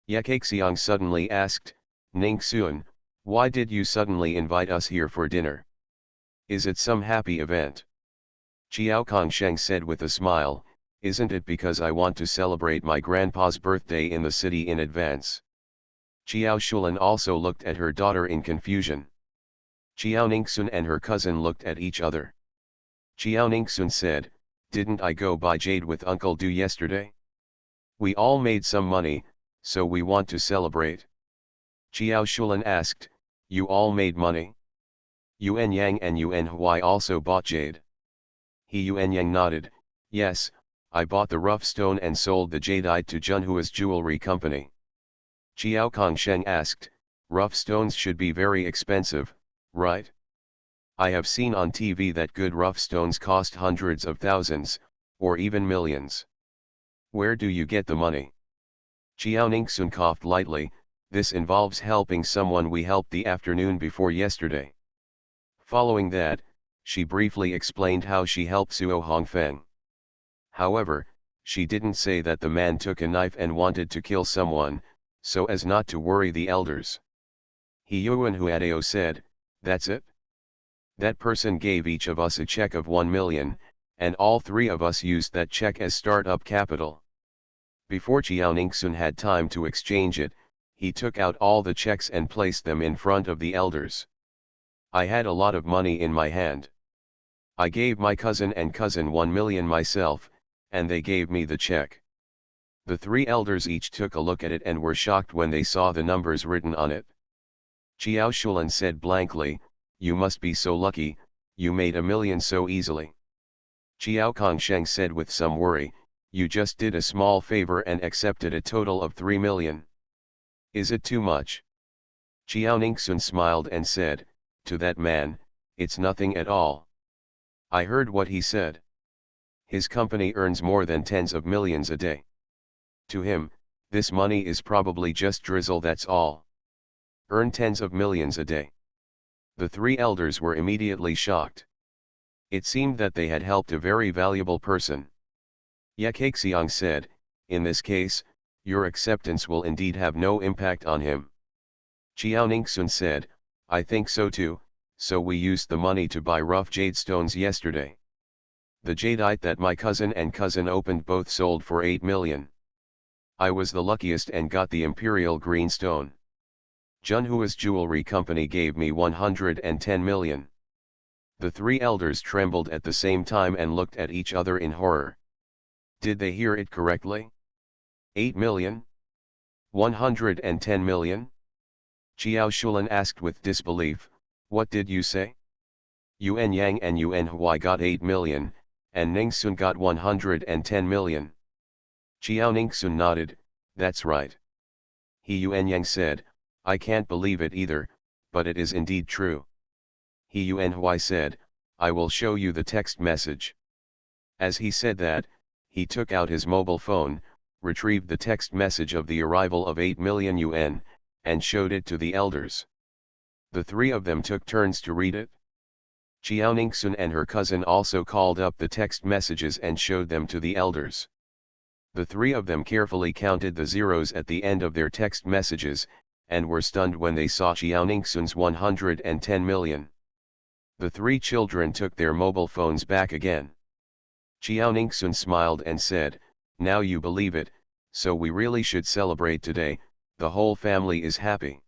Ye Kaixiang suddenly asked, Ningxun, why did you suddenly invite us here for dinner? Is it some happy event? Xiao Kongsheng said with a smile, isn't it because I want to celebrate my grandpa's birthday in the city in advance? Xiao Shulan also looked at her daughter in confusion. Xiao Ningxun and her cousin looked at each other. Xiao Ningxun said, didn't I go buy jade with Uncle Du yesterday? We all made some money, so we want to celebrate. Xiao Shulan asked, you all made money? Yuan Yang and Yuan Huai also bought jade. He Yuan Yang nodded, yes, I bought the rough stone and sold the jadeite to Junhua's jewelry company. Xiao Kongsheng asked, rough stones should be very expensive, right? I have seen on TV that good rough stones cost hundreds of thousands, or even millions. Where do you get the money? Xiao Ningxun coughed lightly, this involves helping someone we helped the afternoon before yesterday. Following that, she briefly explained how she helped Suo Hongfeng. However, She didn't say that the man took a knife and wanted to kill someone, so as not to worry the elders. Hyun Huadeo said, "That's it? That person gave each of us a check of 1 million, and all three of us used that check as start-up capital." Before Chiao Ningsun had time to exchange it, he took out all the checks and placed them in front of the elders. "I had a lot of money in my hand. I gave my cousin and cousin 1 million myself, and they gave me the check." The three elders each took a look at it and were shocked when they saw the numbers written on it. Chiao Shulan said blankly, "You must be so lucky, you made 1 million so easily." Chiao Kongsheng said with some worry, "You just did a small favor and accepted a total of 3 million. Is it too much?" Chiao Ningsun smiled and said, "To that man, it's nothing at all. I heard what he said. His company earns more than tens of millions a day. To him, this money is probably just drizzle, that's all. Earn tens of millions a day." The three elders were immediately shocked. It seemed that they had helped a very valuable person. Yakaxiang said, "In this case, your acceptance will indeed have no impact on him." Chiao Ningsun said, "I think so too, so we used the money to buy rough jade stones yesterday. The jadeite that my cousin and cousin opened both sold for 8 million. I was the luckiest and got the imperial green stone. Junhua's jewelry company gave me 110 million. The three elders trembled at the same time and looked at each other in horror. Did they hear it correctly? 8 million? 110 million? Chiao Shulan asked with disbelief, "What did you say?" Yuan Yang and Yuan Huai got 8 million, and Ningsun got 110 million. Chiao Ningsun nodded, "That's right." Yuan Yang said, "I can't believe it either, but it is indeed true." Yuan Huai said, "I will show you the text message." As he said that, he took out his mobile phone, retrieved the text message of the arrival of 8 million yuan, and showed it to the elders. The three of them took turns to read it. Chiao Ningsun and her cousin also called up the text messages and showed them to the elders. The three of them carefully counted the zeros at the end of their text messages, and were stunned when they saw Chiao Ningsun's 110 million. The three children took their mobile phones back again. Chiao Ningsun smiled and said, "Now you believe it, so we really should celebrate today, the whole family is happy."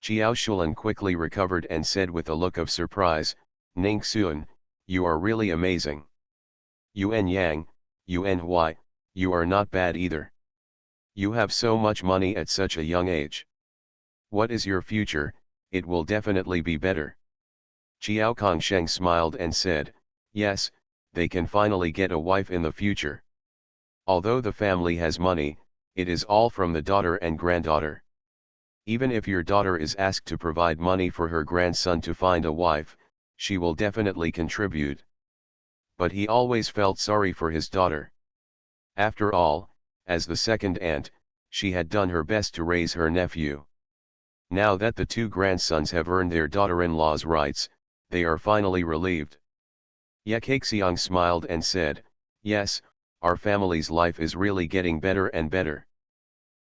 Chiao Shulan quickly recovered and said with a look of surprise, "Ningsun, you are really amazing. Yuan Yang, Yuan Huai, you are not bad either. You have so much money at such a young age. What is your future? It will definitely be better." Chiao Kongsheng smiled and said, "Yes, they can finally get a wife in the future. Although the family has money, it is all from the daughter and granddaughter. Even if your daughter is asked to provide money for her grandson to find a wife, she will definitely contribute." But he always felt sorry for his daughter. After all, as the second aunt, she had done her best to raise her nephew. Now that the two grandsons have earned their daughter-in-law's rights, they are finally relieved. Yakaxiang smiled and said, "Yes, our family's life is really getting better and better."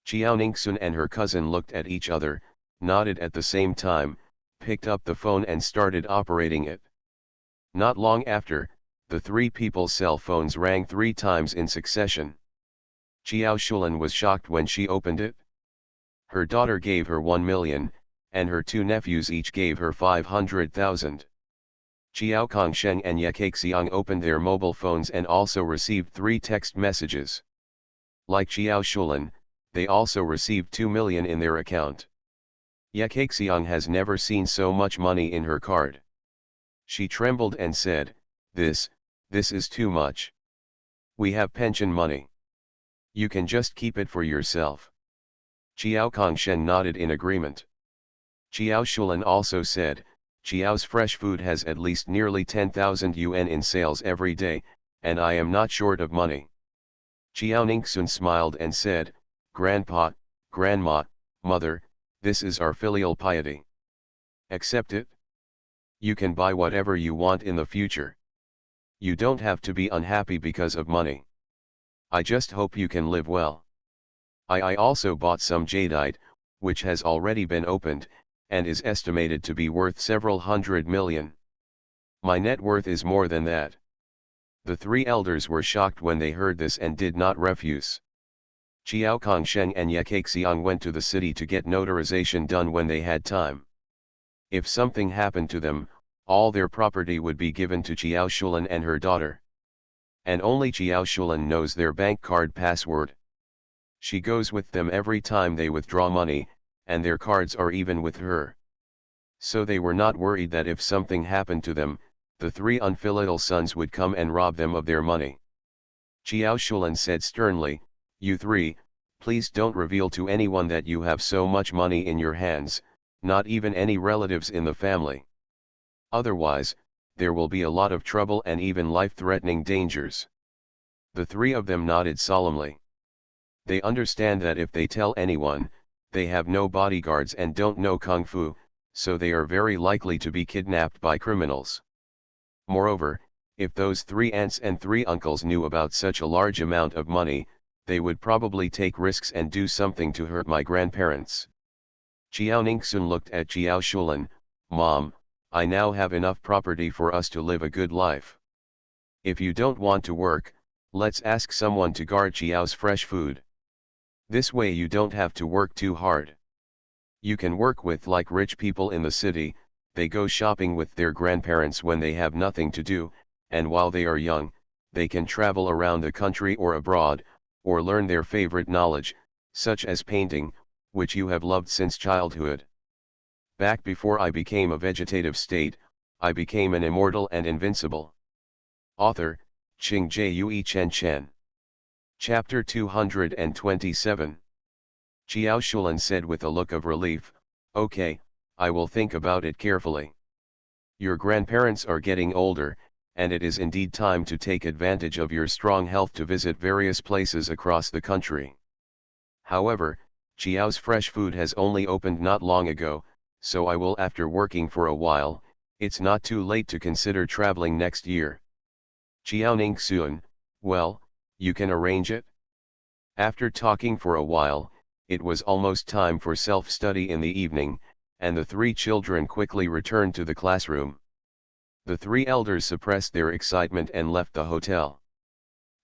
Chiao Ningsun and her cousin looked at each other, nodded at the same time, picked up the phone and started operating it. Not long after, the three people's cell phones rang 3 times in succession. Chiao Shulan was shocked when she opened it. Her daughter gave her 1 million, and her two nephews each gave her 500,000. Chiao Kongsheng and Yakaxiang opened their mobile phones and also received 3 text messages. Like Chiao Shulan, they also received 2 million in their account. Yakaxiang has never seen so much money in her card. She trembled and said, This is too much. We have pension money. You can just keep it for yourself." Chiao Kongsheng nodded in agreement. Chiao Shulan also said, "Chiao's fresh food has at least nearly 10,000 yuan in sales every day, and I am not short of money." Chiao Ningsun smiled and said, "Grandpa, Grandma, Mother, this is our filial piety. Accept it. You can buy whatever you want in the future. You don't have to be unhappy because of money. I just hope you can live well. I also bought some jadeite, which has already been opened, and is estimated to be worth several hundred million. My net worth is more than that. The three elders were shocked when they heard this and did not refuse. Qiao Kongsheng and Ye Kaixiang went to the city to get notarization done when they had time. If something happened to them, all their property would be given to Qiao Shulan and her daughter. And only Qiao Shulan knows their bank card password. She goes with them every time they withdraw money, and their cards are even with her. So they were not worried that if something happened to them, the three unfilial sons would come and rob them of their money. Qiao Shulan said sternly, "You three, please don't reveal to anyone that you have so much money in your hands, not even any relatives in the family. Otherwise, there will be a lot of trouble and even life-threatening dangers." The three of them nodded solemnly. They understand that if they tell anyone, they have no bodyguards and don't know kung fu, so they are very likely to be kidnapped by criminals. Moreover, if those three aunts and three uncles knew about such a large amount of money, they would probably take risks and do something to hurt my grandparents. Qiao Ningxun looked at Qiao Shulan. "Mom, I now have enough property for us to live a good life. If you don't want to work, let's ask someone to guard Qiao's fresh food. This way you don't have to work too hard. You can work with like rich people in the city, they go shopping with their grandparents when they have nothing to do, and while they are young, they can travel around the country or abroad, or learn their favorite knowledge, such as painting, which you have loved since childhood. Back before I became a vegetative state, I became an immortal and invincible." Author, Qing Jue Chen Chen. Chapter 227. Qiao Shulan said with a look of relief, "Okay, I will think about it carefully. Your grandparents are getting older, and it is indeed time to take advantage of your strong health to visit various places across the country. However, Qiao's fresh food has only opened not long ago, so I will, after working for a while, it's not too late to consider traveling next year." Qiao Ningxun, "Well, you can arrange it?" After talking for a while, it was almost time for self-study in the evening, and the three children quickly returned to the classroom. The three elders suppressed their excitement and left the hotel.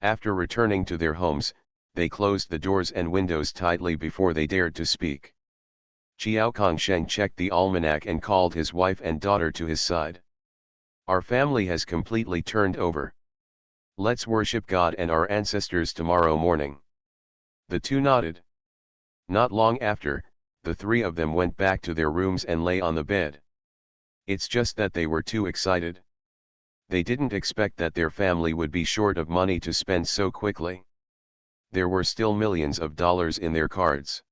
After returning to their homes, they closed the doors and windows tightly before they dared to speak. Qiao Kongsheng checked the almanac and called his wife and daughter to his side. "Our family has completely turned over. Let's worship God and our ancestors tomorrow morning." The two nodded. Not long after, the three of them went back to their rooms and lay on the bed. It's just that they were too excited. They didn't expect that their family would be short of money to spend so quickly. There were still millions of dollars in their cards.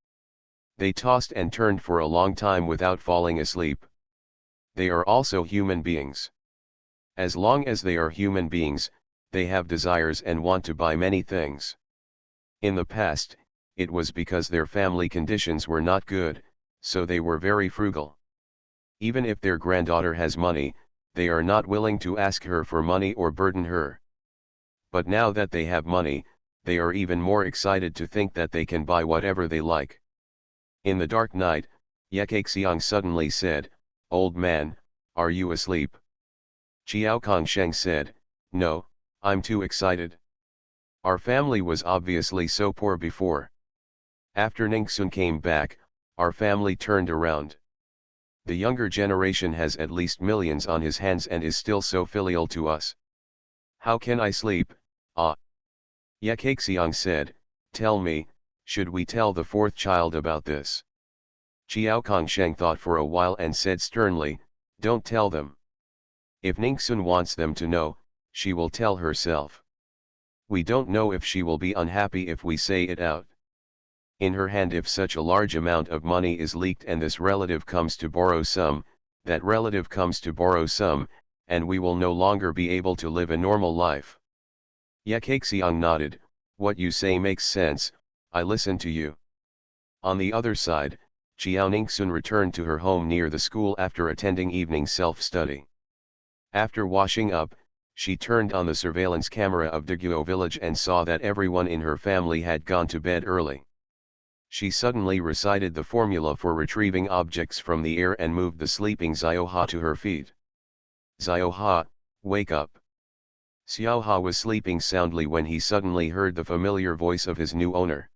They tossed and turned for a long time without falling asleep. They are also human beings. As long as they are human beings, they have desires and want to buy many things. In the past, it was because their family conditions were not good, so they were very frugal. Even if their granddaughter has money, they are not willing to ask her for money or burden her. But now that they have money, they are even more excited to think that they can buy whatever they like. In the dark night, Ye Kaixiang suddenly said, "Old man, are you asleep?" Qiao Kongsheng said, "No, I'm too excited. Our family was obviously so poor before. After Ningxun came back, our family turned around. The younger generation has at least millions on his hands and is still so filial to us. How can I sleep?" Ye Kaixiang said, "Tell me, should we tell the fourth child about this?" Qiao Kongsheng thought for a while and said sternly, "Don't tell them. If Ningxun wants them to know, she will tell herself. We don't know if she will be unhappy if we say it out. In her hand, if such a large amount of money is leaked and this relative comes to borrow some, that relative comes to borrow some, and we will no longer be able to live a normal life." Ye Kaixiang nodded, "What you say makes sense, I listen to you." On the other side, Qiao Ningxun returned to her home near the school after attending evening self-study. After washing up, She turned on the surveillance camera of Daguo village and saw that everyone in her family had gone to bed early. She suddenly recited the formula for retrieving objects from the air and moved the sleeping Xiaoha to her feet. Xiaoha, wake up. Xiaoha was sleeping soundly when he suddenly heard the familiar voice of his new owner.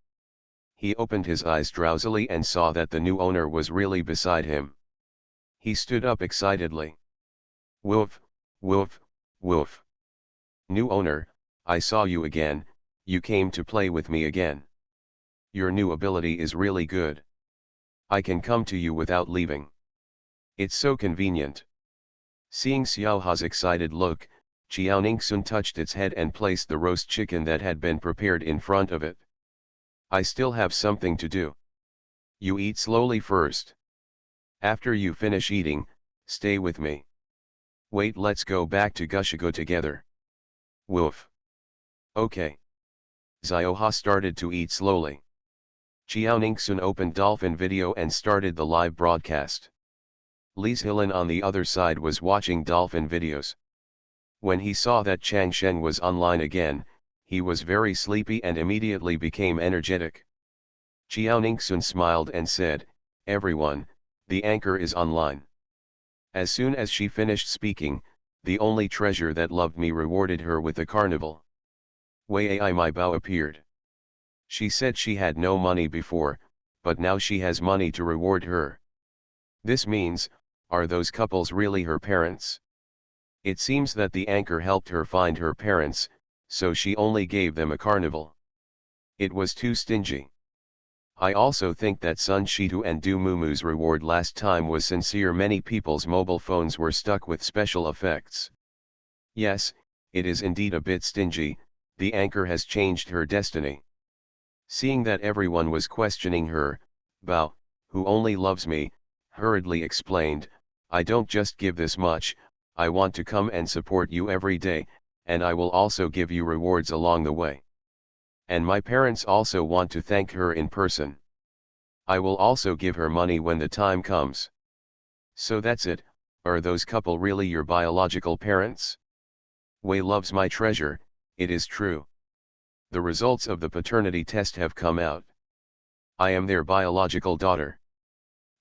He opened his eyes drowsily and saw that the new owner was really beside him. He stood up excitedly. Woof, woof, woof. New owner, I saw you again, you came to play with me again. Your new ability is really good. I can come to you without leaving. It's so convenient. Seeing Xiaoha's excited look, Qiaoningsun touched its head and placed the roast chicken that had been prepared in front of it. I still have something to do. You eat slowly first. After you finish eating, stay with me. Wait, let's go back to Gushigo together. Woof. Okay. Xiaoha started to eat slowly. Qiaoningsun opened Dolphin Video and started the live broadcast. Li Zhilan on the other side was watching Dolphin videos. When he saw that Chang Shen was online again, he was very sleepy and immediately became energetic. Qiaoningsun smiled and said, "Everyone, the anchor is online." As soon as she finished speaking, the only treasure that loved me rewarded her with a carnival. Wei Ai my Bao appeared. She said she had no money before, but now she has money to reward her. This means, are those couples really her parents? It seems that the anchor helped her find her parents, so she only gave them a carnival. It was too stingy. I also think that Sun Shitu and Du Mumu's reward last time was sincere. Many people's mobile phones were stuck with special effects. Yes, it is indeed a bit stingy, the anchor has changed her destiny. Seeing that everyone was questioning her, Bao, who only loves me, hurriedly explained, I don't just give this much, I want to come and support you every day, and I will also give you rewards along the way. And my parents also want to thank her in person. I will also give her money when the time comes. So that's it, are those couple really your biological parents? Wei loves my treasure, it is true. The results of the paternity test have come out. I am their biological daughter.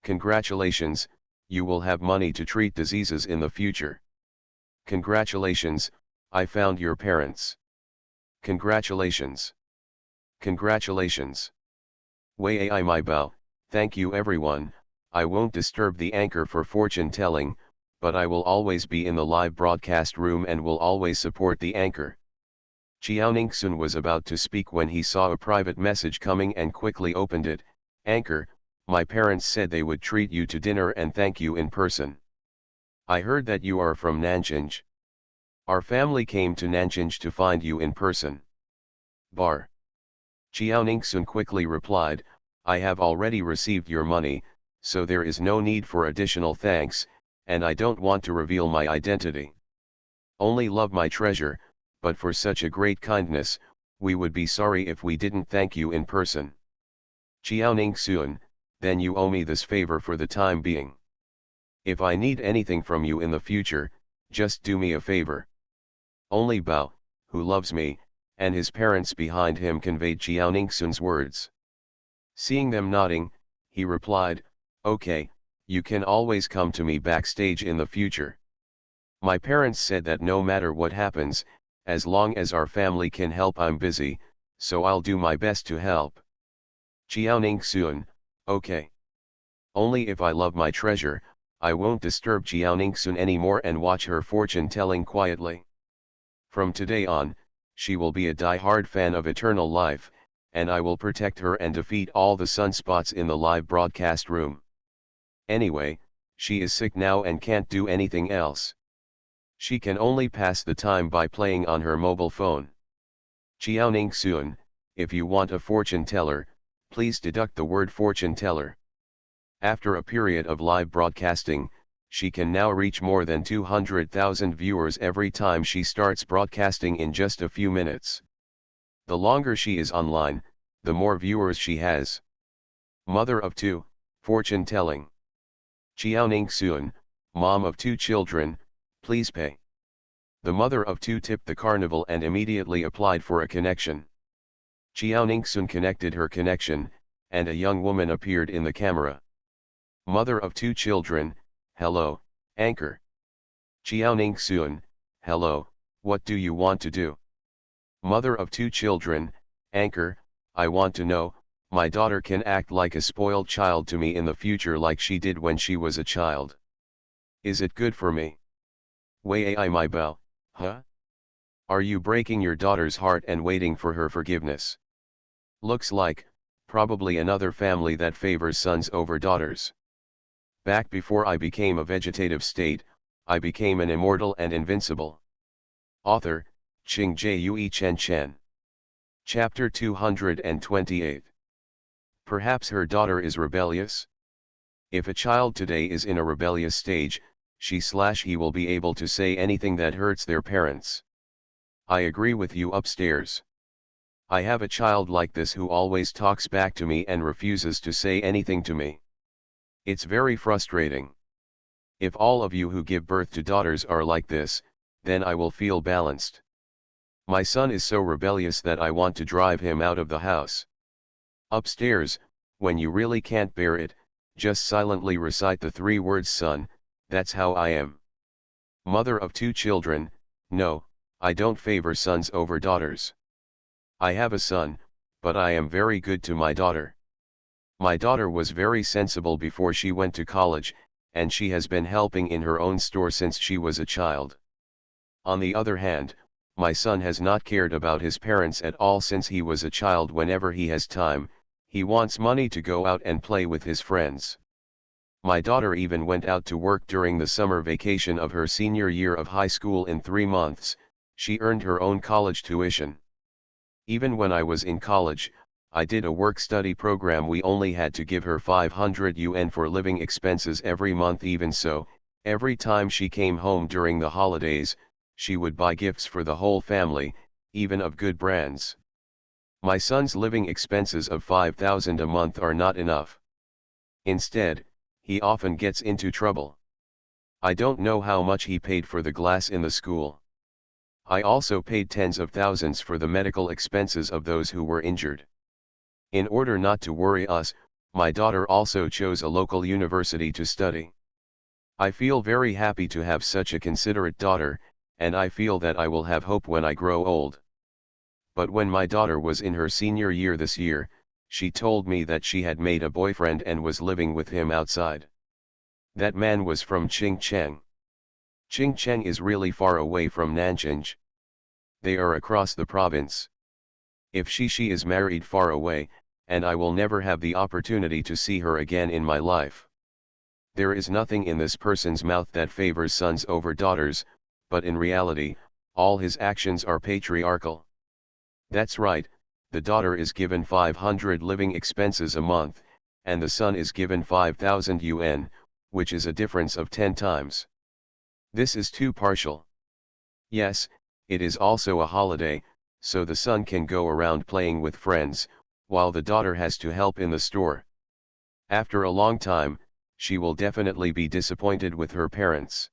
Congratulations, you will have money to treat diseases in the future. Congratulations, I found your parents. Congratulations. Congratulations. Wei Ai my Bao, thank you everyone, I won't disturb the anchor for fortune telling, but I will always be in the live broadcast room and will always support the anchor. Qiaoningsun was about to speak when he saw a private message coming and quickly opened it. Anchor, my parents said they would treat you to dinner and thank you in person. I heard that you are from Nanjing. Our family came to Nanjing to find you in person. Bar. Qiaoningsun quickly replied, I have already received your money, so there is no need for additional thanks, and I don't want to reveal my identity. Only love my treasure, but for such a great kindness, we would be sorry if we didn't thank you in person. Qiaoningsun, then you owe me this favor for the time being. If I need anything from you in the future, just do me a favor. Only Bao, who loves me, and his parents behind him conveyed Qiaoningsun's words. Seeing them nodding, he replied, okay, you can always come to me backstage in the future. My parents said that no matter what happens, as long as our family can help I'm busy, so I'll do my best to help. Qiaoningsun, okay. Only if I love my treasure, I won't disturb Qiaoningsun anymore and watch her fortune telling quietly. From today on, she will be a die-hard fan of Eternal Life, and I will protect her and defeat all the sunspots in the live broadcast room. Anyway, she is sick now and can't do anything else. She can only pass the time by playing on her mobile phone. Qiaoningsun, if you want a fortune teller, please deduct the word fortune teller. After a period of live broadcasting, she can now reach more than 200,000 viewers every time she starts broadcasting in just a few minutes. The longer she is online, the more viewers she has. Mother of two, fortune telling. Qiaoningsun, mom of two children, please pay. The mother of two tipped the carnival and immediately applied for a connection. Xiaoning soon connected her connection, and a young woman appeared in the camera. Mother of two children, hello, anchor. Xiaoning soon, hello, what do you want to do? Mother of two children, anchor, I want to know, my daughter can act like a spoiled child to me in the future like she did when she was a child. Is it good for me? Wei ai my bao, huh? Are you breaking your daughter's heart and waiting for her forgiveness? Looks like, probably another family that favors sons over daughters. Back before I became a vegetative state, I became an immortal and invincible. Author, Qing Jue Chen Chen. Chapter 228. Perhaps her daughter is rebellious? If a child today is in a rebellious stage, she/he will be able to say anything that hurts their parents. I agree with you upstairs. I have a child like this who always talks back to me and refuses to say anything to me. It's very frustrating. If all of you who give birth to daughters are like this, then I will feel balanced. My son is so rebellious that I want to drive him out of the house. Upstairs, when you really can't bear it, just silently recite the 3 words son, that's how I am. Mother of 2 children, no, I don't favor sons over daughters. I have a son, but I am very good to my daughter. My daughter was very sensible before she went to college, and she has been helping in her own store since she was a child. On the other hand, my son has not cared about his parents at all since he was a child. Whenever he has time, he wants money to go out and play with his friends. My daughter even went out to work during the summer vacation of her senior year of high school. In 3 months, she earned her own college tuition. Even when I was in college, I did a work-study program. We only had to give her 500 yuan for living expenses every month. Even so, every time she came home during the holidays, she would buy gifts for the whole family, even of good brands. My son's living expenses of 5,000 a month are not enough. Instead, he often gets into trouble. I don't know how much he paid for the glass in the school. I also paid tens of thousands for the medical expenses of those who were injured. In order not to worry us, my daughter also chose a local university to study. I feel very happy to have such a considerate daughter, and I feel that I will have hope when I grow old. But when my daughter was in her senior year this year, she told me that she had made a boyfriend and was living with him outside. That man was from Qingcheng. Qingcheng is really far away from Nanjing. They are across the province. If she is married far away, and I will never have the opportunity to see her again in my life. There is nothing in this person's mouth that favors sons over daughters, but in reality, all his actions are patriarchal. That's right, the daughter is given 500 living expenses a month, and the son is given 5,000 yuan, which is a difference of 10 times. This is too partial. Yes, it is also a holiday, so the son can go around playing with friends, while the daughter has to help in the store. After a long time, she will definitely be disappointed with her parents.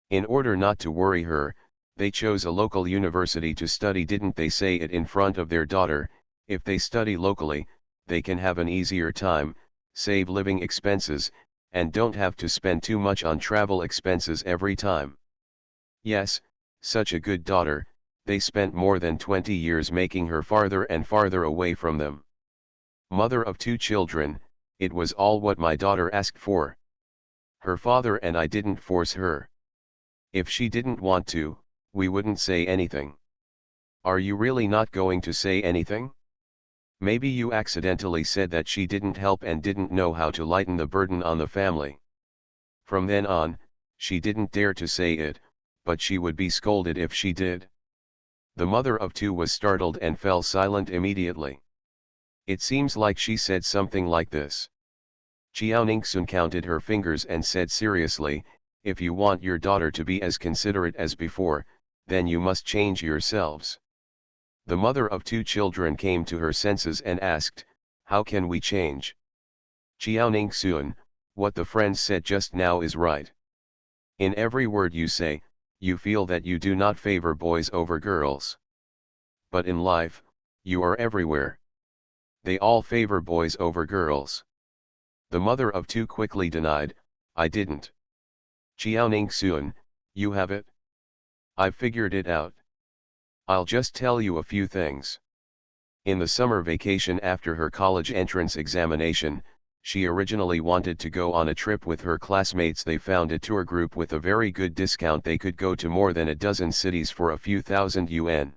In order not to worry her, they chose a local university to study. Didn't they say it in front of their daughter? If they study locally, they can have an easier time, save living expenses, and don't have to spend too much on travel expenses every time. Yes, such a good daughter, they spent more than 20 years making her farther and farther away from them. Mother of 2 children, it was all what my daughter asked for. Her father and I didn't force her. If she didn't want to, we wouldn't say anything. Are you really not going to say anything? Maybe you accidentally said that she didn't help and didn't know how to lighten the burden on the family. From then on, she didn't dare to say it, but she would be scolded if she did. The mother of 2 was startled and fell silent immediately. It seems like she said something like this. Xiaoning soon counted her fingers and said seriously, if you want your daughter to be as considerate as before, then you must change yourselves. The mother of 2 children came to her senses and asked, how can we change? Xiaoning soon, what the friend said just now is right. In every word you say, you feel that you do not favor boys over girls. But in life, you are everywhere. They all favor boys over girls. The mother of two quickly denied, I didn't. Qiaoning Sun, you have it? I've figured it out. I'll just tell you a few things. In the summer vacation after her college entrance examination, she originally wanted to go on a trip with her classmates. They found a tour group with a very good discount. They could go to more than a dozen cities for a few thousand yuan.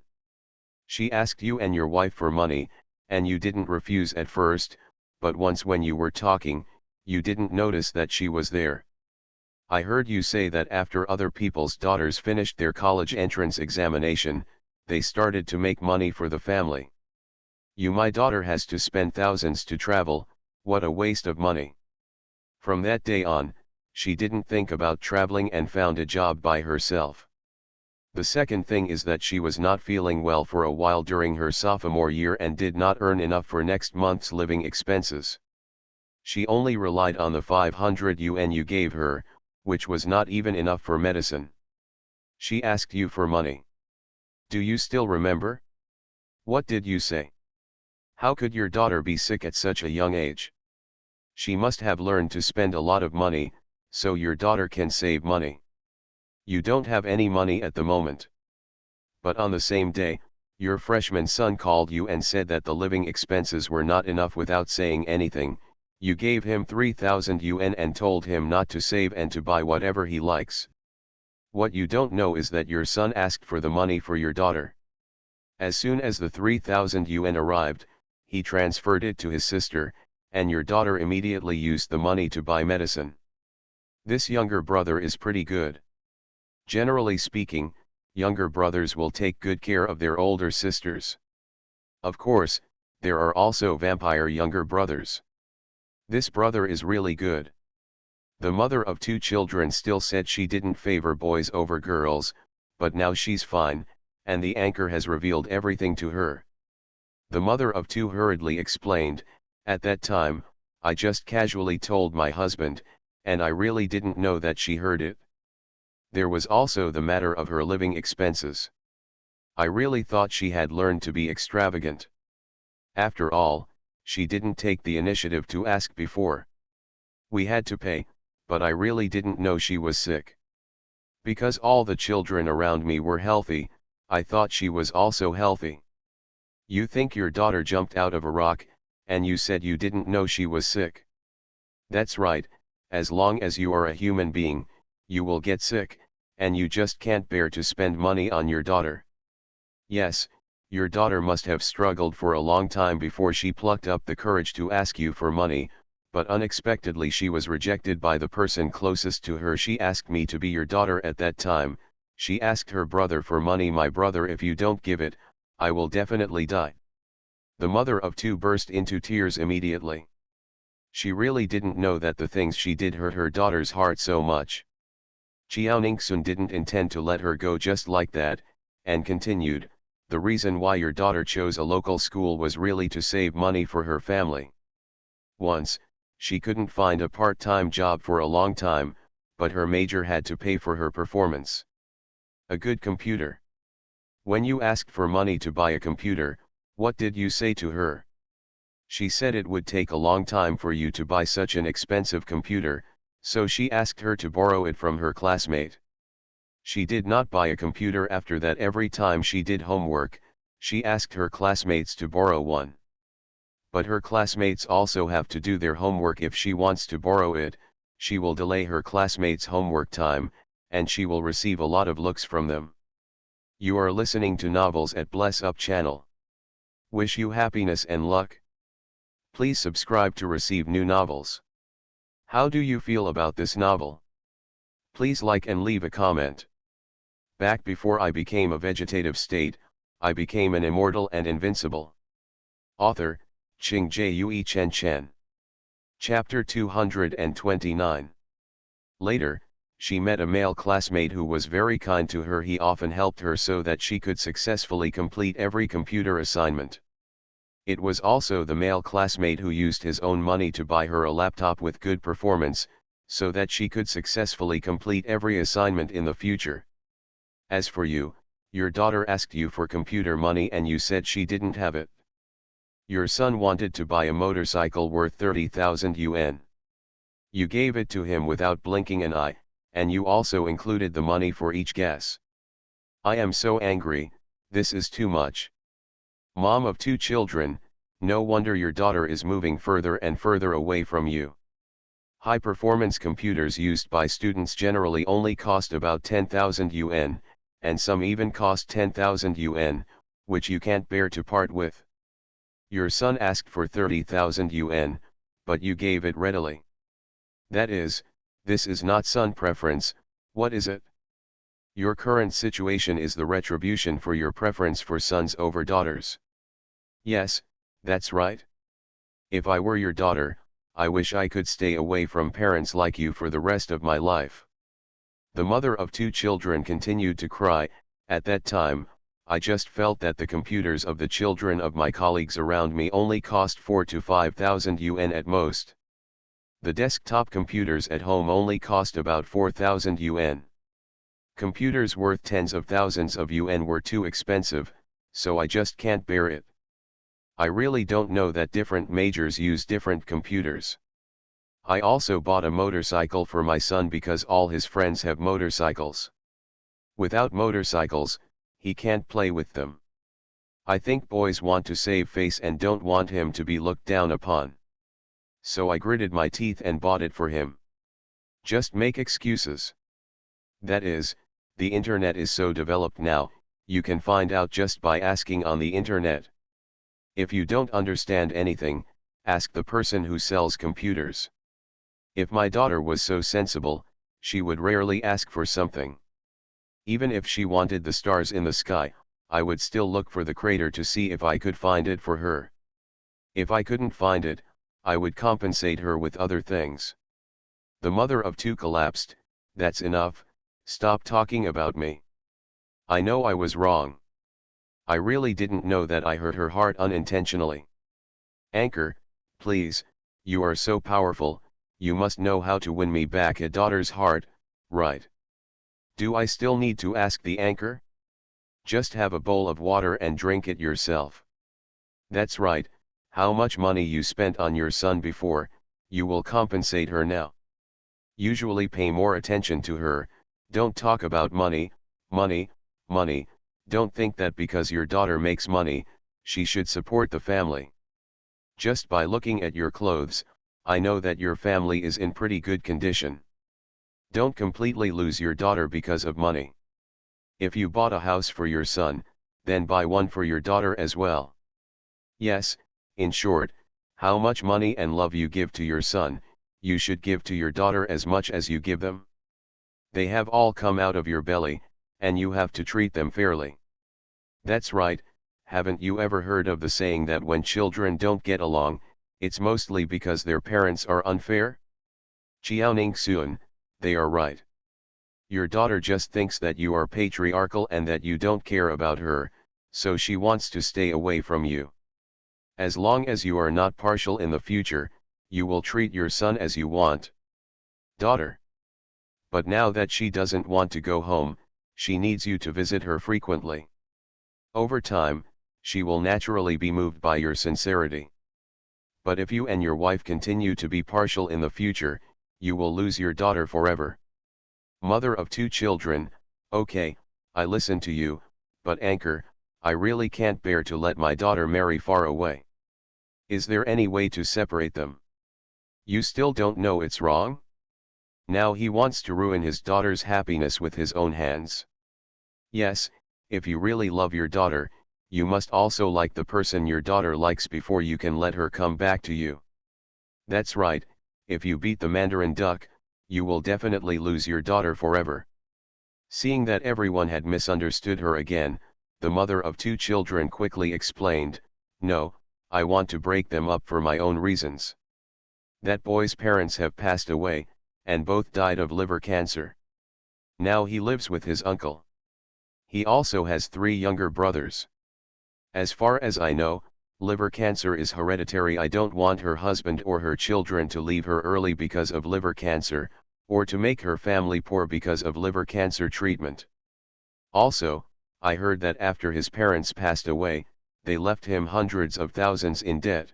She asked you and your wife for money, and you didn't refuse at first, but once when you were talking, you didn't notice that she was there. I heard you say that after other people's daughters finished their college entrance examination, they started to make money for the family. My daughter has to spend thousands to travel, what a waste of money. From that day on, she didn't think about traveling and found a job by herself. The second thing is that she was not feeling well for a while during her sophomore year and did not earn enough for next month's living expenses. She only relied on the 500 yuan you gave her, which was not even enough for medicine. She asked you for money. Do you still remember? What did you say? How could your daughter be sick at such a young age? She must have learned to spend a lot of money, so your daughter can save money. You don't have any money at the moment. But on the same day, your freshman son called you and said that the living expenses were not enough. Without saying anything, you gave him 3,000 yuan and told him not to save and to buy whatever he likes. What you don't know is that your son asked for the money for your daughter. As soon as the 3,000 yuan arrived, he transferred it to his sister, and your daughter immediately used the money to buy medicine. This younger brother is pretty good. Generally speaking, younger brothers will take good care of their older sisters. Of course, there are also vampire younger brothers. This brother is really good. The mother of two children still said she didn't favor boys over girls, but now she's fine, and the anchor has revealed everything to her. The mother of two hurriedly explained, at that time, I just casually told my husband, and I really didn't know that she heard it. There was also the matter of her living expenses. I really thought she had learned to be extravagant. After all, she didn't take the initiative to ask before. We had to pay, but I really didn't know she was sick. Because all the children around me were healthy, I thought she was also healthy. You think your daughter jumped out of a rock, and you said you didn't know she was sick. That's right, as long as you are a human being, you will get sick, and you just can't bear to spend money on your daughter. Yes, your daughter must have struggled for a long time before she plucked up the courage to ask you for money, but unexpectedly she was rejected by the person closest to her. She asked me to be your daughter at that time. She asked her brother for money. My brother, if you don't give it, I will definitely die. The mother of two burst into tears immediately. She really didn't know that the things she did hurt her daughter's heart so much. Qiaoningsun didn't intend to let her go just like that, and continued, the reason why your daughter chose a local school was really to save money for her family. Once, she couldn't find a part-time job for a long time, but her major had to pay for her performance. A good computer. When you asked for money to buy a computer, what did you say to her? She said it would take a long time for you to buy such an expensive computer, so she asked her to borrow it from her classmate. She did not buy a computer after that. Every time she did homework, she asked her classmates to borrow one. But her classmates also have to do their homework. If she wants to borrow it, she will delay her classmates' homework time, and she will receive a lot of looks from them. You are listening to Novels at Bless Up channel. Wish you happiness and luck. Please subscribe to receive new novels. How do you feel about this novel? Please like and leave a comment. Back before I became a vegetative state, I became an immortal and invincible. Author, Qing Jue Chen Chen. Chapter 229. Later, she met a male classmate who was very kind to her. He often helped her so that she could successfully complete every computer assignment. It was also the male classmate who used his own money to buy her a laptop with good performance, so that she could successfully complete every assignment in the future. As for you, your daughter asked you for computer money and you said she didn't have it. Your son wanted to buy a motorcycle worth 30,000 yuan. You gave it to him without blinking an eye, and you also included the money for each guess. I am so angry, this is too much. Mom of 2 children, no wonder your daughter is moving further and further away from you. High-performance computers used by students generally only cost about 10,000 yuan, and some even cost 10,000 yuan, which you can't bear to part with. Your son asked for 30,000 yuan, but you gave it readily. This is not son preference, what is it? Your current situation is the retribution for your preference for sons over daughters. Yes, that's right. If I were your daughter, I wish I could stay away from parents like you for the rest of my life. The mother of 2 children continued to cry. At that time, I just felt that the computers of the children of my colleagues around me only cost 4,000 to 5,000 yuan at most. The desktop computers at home only cost about 4,000 yuan. Computers worth tens of thousands of yuan were too expensive, so I just can't bear it. I really don't know that different majors use different computers. I also bought a motorcycle for my son because all his friends have motorcycles. Without motorcycles, he can't play with them. I think boys want to save face and don't want him to be looked down upon. So I gritted my teeth and bought it for him. Just make excuses. That is, the internet is so developed now, you can find out just by asking on the internet. If you don't understand anything, ask the person who sells computers. If my daughter was so sensible, she would rarely ask for something. Even if she wanted the stars in the sky, I would still look for the crater to see if I could find it for her. If I couldn't find it, I would compensate her with other things. The mother of 2 collapsed. That's enough, stop talking about me. I know I was wrong. I really didn't know that I hurt her heart unintentionally. Anchor, please, you are so powerful, you must know how to win me back a daughter's heart, right? Do I still need to ask the anchor? Just have a bowl of water and drink it yourself. That's right, how much money you spent on your son before, you will compensate her now. Usually pay more attention to her, don't talk about money, money, money, don't think that because your daughter makes money, she should support the family. Just by looking at your clothes, I know that your family is in pretty good condition. Don't completely lose your daughter because of money. If you bought a house for your son, then buy one for your daughter as well. Yes, in short, how much money and love you give to your son, you should give to your daughter as much as you give them. They have all come out of your belly, and you have to treat them fairly. That's right, haven't you ever heard of the saying that when children don't get along, it's mostly because their parents are unfair? Qiaoning Suan, they are right. Your daughter just thinks that you are patriarchal and that you don't care about her, so she wants to stay away from you. As long as you are not partial in the future, you will treat your son as you want. Daughter. But now that she doesn't want to go home, she needs you to visit her frequently. Over time, she will naturally be moved by your sincerity. But if you and your wife continue to be partial in the future, you will lose your daughter forever. Mother of 2 children, okay, I listen to you, but anchor, I really can't bear to let my daughter marry far away. Is there any way to separate them? You still don't know it's wrong? Now he wants to ruin his daughter's happiness with his own hands. Yes, if you really love your daughter, you must also like the person your daughter likes before you can let her come back to you. That's right, if you beat the Mandarin duck, you will definitely lose your daughter forever. Seeing that everyone had misunderstood her again, the mother of 2 children quickly explained, no, I want to break them up for my own reasons. That boy's parents have passed away, and both died of liver cancer. Now he lives with his uncle. He also has 3 younger brothers. As far as I know, liver cancer is hereditary. I don't want her husband or her children to leave her early because of liver cancer, or to make her family poor because of liver cancer treatment. Also, I heard that after his parents passed away, they left him hundreds of thousands in debt.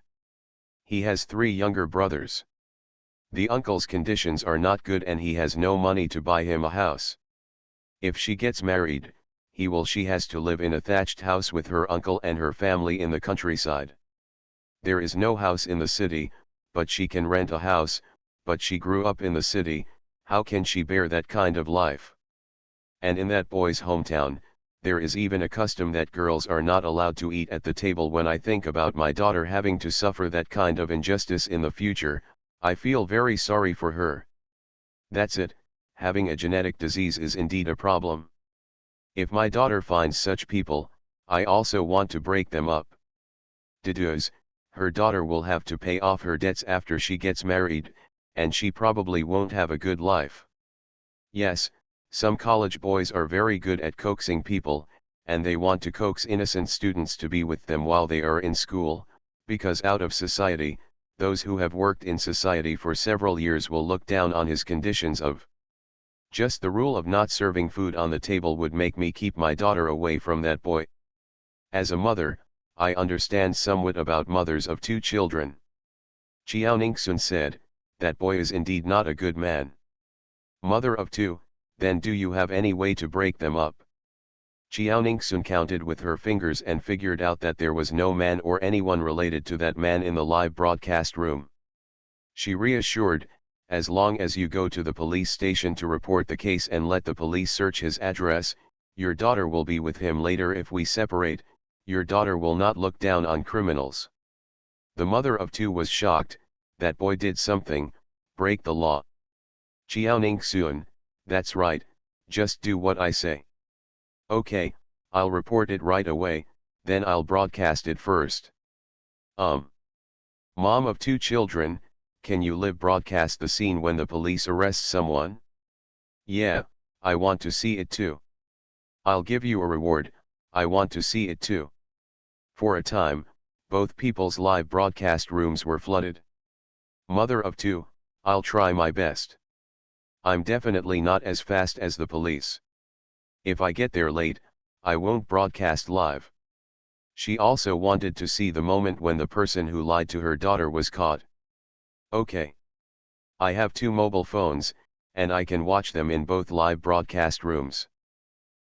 He has 3 younger brothers. The uncle's conditions are not good and he has no money to buy him a house. If she gets married, she has to live in a thatched house with her uncle and her family in the countryside. There is no house in the city, but she can rent a house, but she grew up in the city, how can she bear that kind of life? And in that boy's hometown, there is even a custom that girls are not allowed to eat at the table. When I think about my daughter having to suffer that kind of injustice in the future, I feel very sorry for her. That's it, having a genetic disease is indeed a problem. If my daughter finds such people, I also want to break them up. Deduce, her daughter will have to pay off her debts after she gets married, and she probably won't have a good life. Yes, some college boys are very good at coaxing people, and they want to coax innocent students to be with them while they are in school, because out of society, those who have worked in society for several years will look down on his conditions of. Just the rule of not serving food on the table would make me keep my daughter away from that boy. As a mother, I understand somewhat about mothers of 2 children. Chiao Ningsun said, that boy is indeed not a good man. Mother of 2, then do you have any way to break them up? Chiao Ningsun counted with her fingers and figured out that there was no man or anyone related to that man in the live broadcast room. She reassured, as long as you go to the police station to report the case and let the police search his address, your daughter will be with him later. If we separate, your daughter will not look down on criminals. The mother of 2 was shocked, that boy did something, break the law. Chiao Ningsun, that's right, just do what I say. Okay, I'll report it right away, then I'll broadcast it first. Mom of 2 children, can you live broadcast the scene when the police arrest someone? Yeah, I want to see it too. I'll give you a reward, I want to see it too. For a time, both people's live broadcast rooms were flooded. Mother of 2, I'll try my best. I'm definitely not as fast as the police. If I get there late, I won't broadcast live. She also wanted to see the moment when the person who lied to her daughter was caught. Okay. I have 2 mobile phones, and I can watch them in both live broadcast rooms.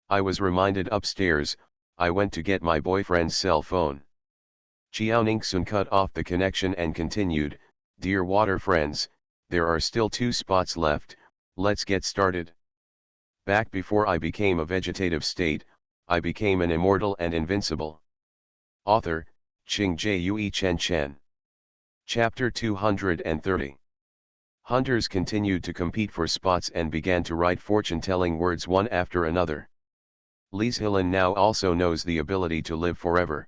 I was reminded upstairs, I went to get my boyfriend's cell phone. Chiao Ningsun cut off the connection and continued, dear water friends, there are still 2 spots left, let's get started. Back before I became a vegetative state, I became an immortal and invincible. Author, Ching Jue Chen Chen. Chapter 230. Hunters continued to compete for spots and began to write fortune-telling words one after another. Liz Hillen now also knows the ability to live forever.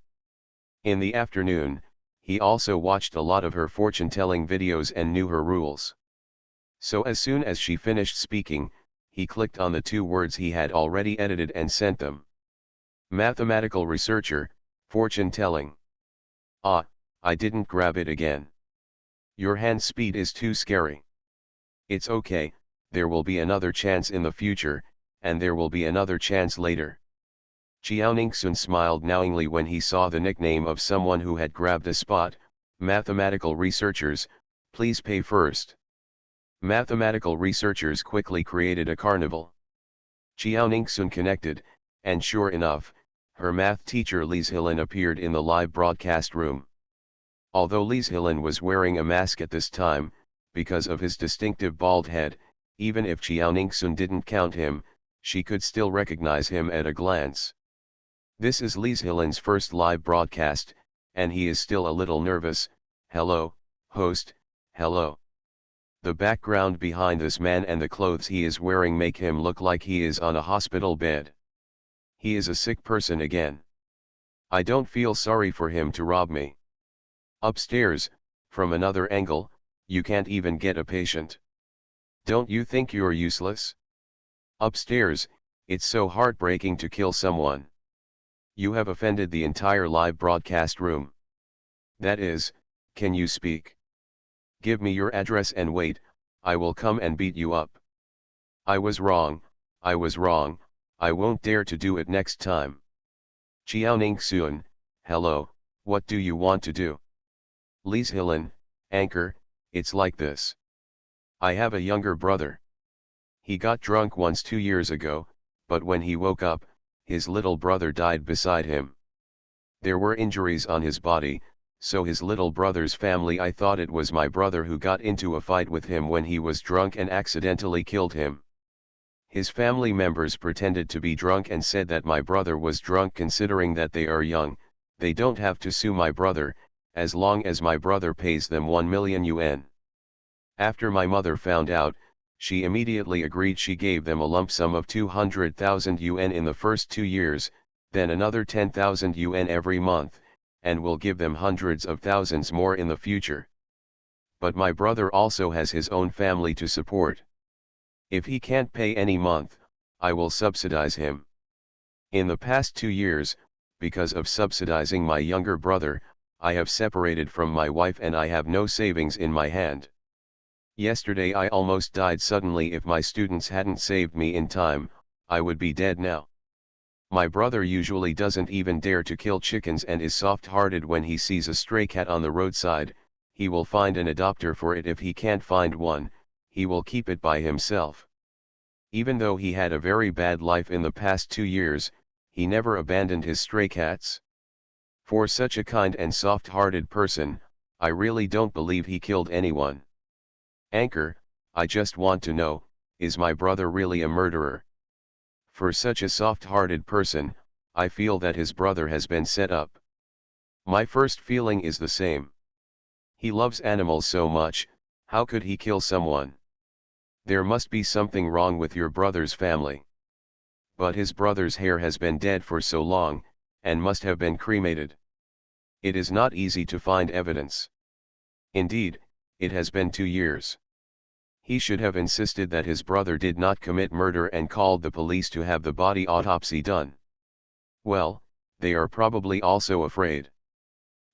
In the afternoon, he also watched a lot of her fortune-telling videos and knew her rules. So as soon as she finished speaking, he clicked on the 2 words he had already edited and sent them. Mathematical researcher, fortune-telling. Ah, I didn't grab it again. Your hand speed is too scary. It's okay, there will be another chance in the future, and there will be another chance later. Chiao Ningsun smiled knowingly when he saw the nickname of someone who had grabbed a spot, mathematical researchers, please pay first. Mathematical researchers quickly created a carnival. Chiao Ningsun connected, and sure enough, her math teacher Liz Hillen appeared in the live broadcast room. Although Liz Hillen was wearing a mask at this time, because of his distinctive bald head, even if Chiao Ningsun didn't count him, she could still recognize him at a glance. This is Liz Hillen's first live broadcast, and he is still a little nervous. Hello, host, hello. The background behind this man and the clothes he is wearing make him look like he is on a hospital bed. He is a sick person again. I don't feel sorry for him to rob me. Upstairs, from another angle, you can't even get a patient. Don't you think you're useless? Upstairs, it's so heartbreaking to kill someone. You have offended the entire live broadcast room. That is, can you speak? Give me your address and wait, I will come and beat you up. I was wrong, I won't dare to do it next time. Xiaoning Sun, hello, what do you want to do? Lise Hillen, Anchor, it's like this. I have a younger brother. He got drunk once 2 years ago, but when he woke up, his little brother died beside him. There were injuries on his body, so his little brother's family I thought it was my brother who got into a fight with him when he was drunk and accidentally killed him. His family members pretended to be drunk and said that my brother was drunk. Considering that they are young, they don't have to sue my brother, as long as my brother pays them 1 million yuan. After my mother found out, she immediately agreed. She gave them a lump sum of 200,000 yuan in the first 2 years, then another 10,000 yuan every month, and will give them hundreds of thousands more in the future. But my brother also has his own family to support. If he can't pay any month, I will subsidize him. In the past 2 years, because of subsidizing my younger brother, I have separated from my wife and I have no savings in my hand. Yesterday I almost died suddenly. If my students hadn't saved me in time, I would be dead now. My brother usually doesn't even dare to kill chickens and is soft-hearted. When he sees a stray cat on the roadside, he will find an adopter for it. If he can't find one, he will keep it by himself. Even though he had a very bad life in the past 2 years, he never abandoned his stray cats. For such a kind and soft-hearted person, I really don't believe he killed anyone. Anchor, I just want to know, is my brother really a murderer? For such a soft-hearted person, I feel that his brother has been set up. My first feeling is the same. He loves animals so much, how could he kill someone? There must be something wrong with your brother's family. But his brother's hair has been dead for so long, and must have been cremated. It is not easy to find evidence. Indeed, it has been 2 years. He should have insisted that his brother did not commit murder and called the police to have the body autopsy done. Well, they are probably also afraid.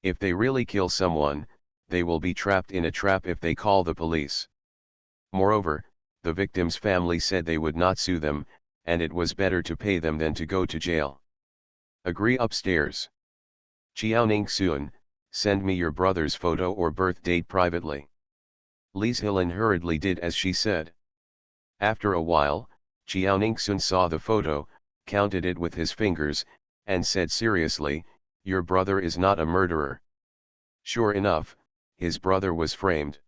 If they really kill someone, they will be trapped in a trap if they call the police. Moreover, the victim's family said they would not sue them, and it was better to pay them than to go to jail. Agree upstairs. Xiaoning Sun, send me your brother's photo or birth date privately. Lise Hillen hurriedly did as she said. After a while, Xiaoning Sun saw the photo, counted it with his fingers, and said seriously, your brother is not a murderer. Sure enough, his brother was framed.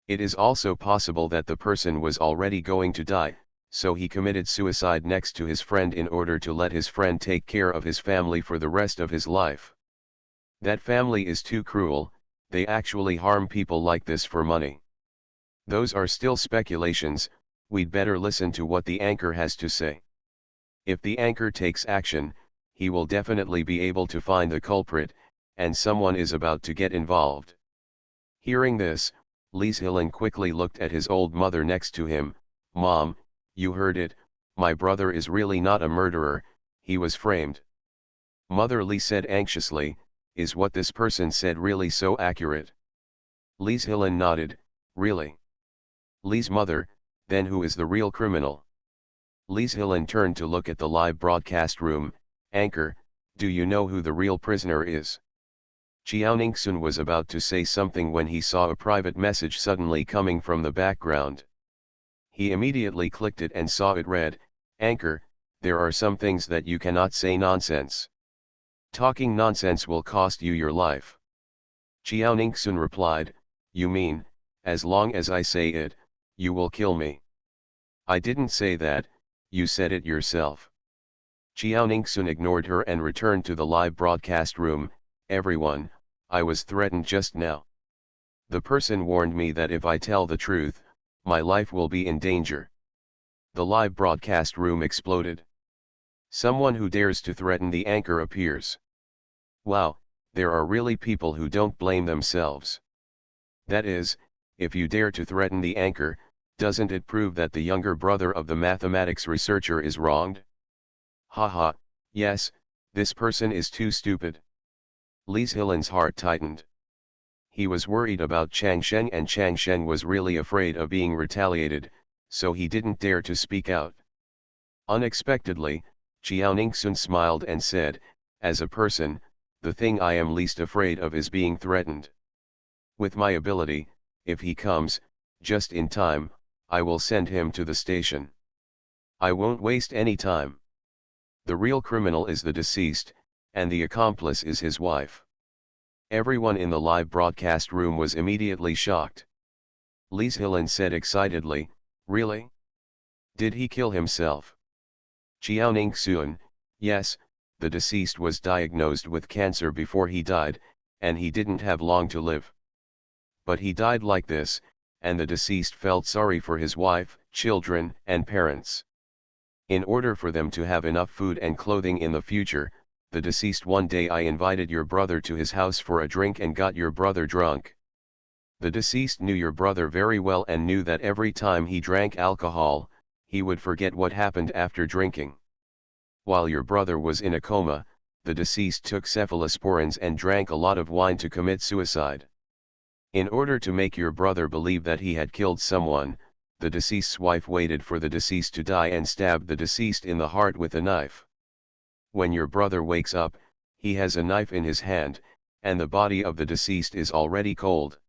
It is also possible that the person was already going to die, so he committed suicide next to his friend in order to let his friend take care of his family for the rest of his life. That family is too cruel, they actually harm people like this for money. Those are still speculations, we'd better listen to what the anchor has to say. If the anchor takes action, he will definitely be able to find the culprit, and someone is about to get involved. Hearing this, Lise Hillen quickly looked at his old mother next to him. Mom, you heard it, my brother is really not a murderer, he was framed. Mother Lee said anxiously, is what this person said really so accurate? Lise Hillen nodded, really? Lee's mother, then who is the real criminal? Lise Hillen turned to look at the live broadcast room. Anchor, do you know who the real prisoner is? Xiaoning Sun was about to say something when he saw a private message suddenly coming from the background. He immediately clicked it and saw it read, Anchor, there are some things that you cannot say nonsense. Talking nonsense will cost you your life. Xiaoning Sun replied, you mean, as long as I say it, you will kill me? I didn't say that, you said it yourself. Xiaoning Sun ignored her and returned to the live broadcast room. Everyone, I was threatened just now. The person warned me that if I tell the truth, my life will be in danger. The live broadcast room exploded. Someone who dares to threaten the anchor appears. Wow, there are really people who don't blame themselves. That is, if you dare to threaten the anchor, doesn't it prove that the younger brother of the mathematics researcher is wronged? Haha, yes, this person is too stupid. Lise Hillen's heart tightened. He was worried about Chang Sheng and Chang Sheng was really afraid of being retaliated, so he didn't dare to speak out. Unexpectedly, Xiaoningsun smiled and said, as a person, the thing I am least afraid of is being threatened. With my ability, if he comes, just in time, I will send him to the station. I won't waste any time. The real criminal is the deceased, and the accomplice is his wife. Everyone in the live broadcast room was immediately shocked. Li Zhilan said excitedly, really? Did he kill himself? Xiaoningsun, yes, the deceased was diagnosed with cancer before he died, and he didn't have long to live. But he died like this, and the deceased felt sorry for his wife, children, and parents. In order for them to have enough food and clothing in the future, the deceased one day I invited your brother to his house for a drink and got your brother drunk. The deceased knew your brother very well and knew that every time he drank alcohol, he would forget what happened after drinking. While your brother was in a coma, the deceased took cephalosporins and drank a lot of wine to commit suicide. In order to make your brother believe that he had killed someone, the deceased's wife waited for the deceased to die and stabbed the deceased in the heart with a knife. When your brother wakes up, he has a knife in his hand, and the body of the deceased is already cold.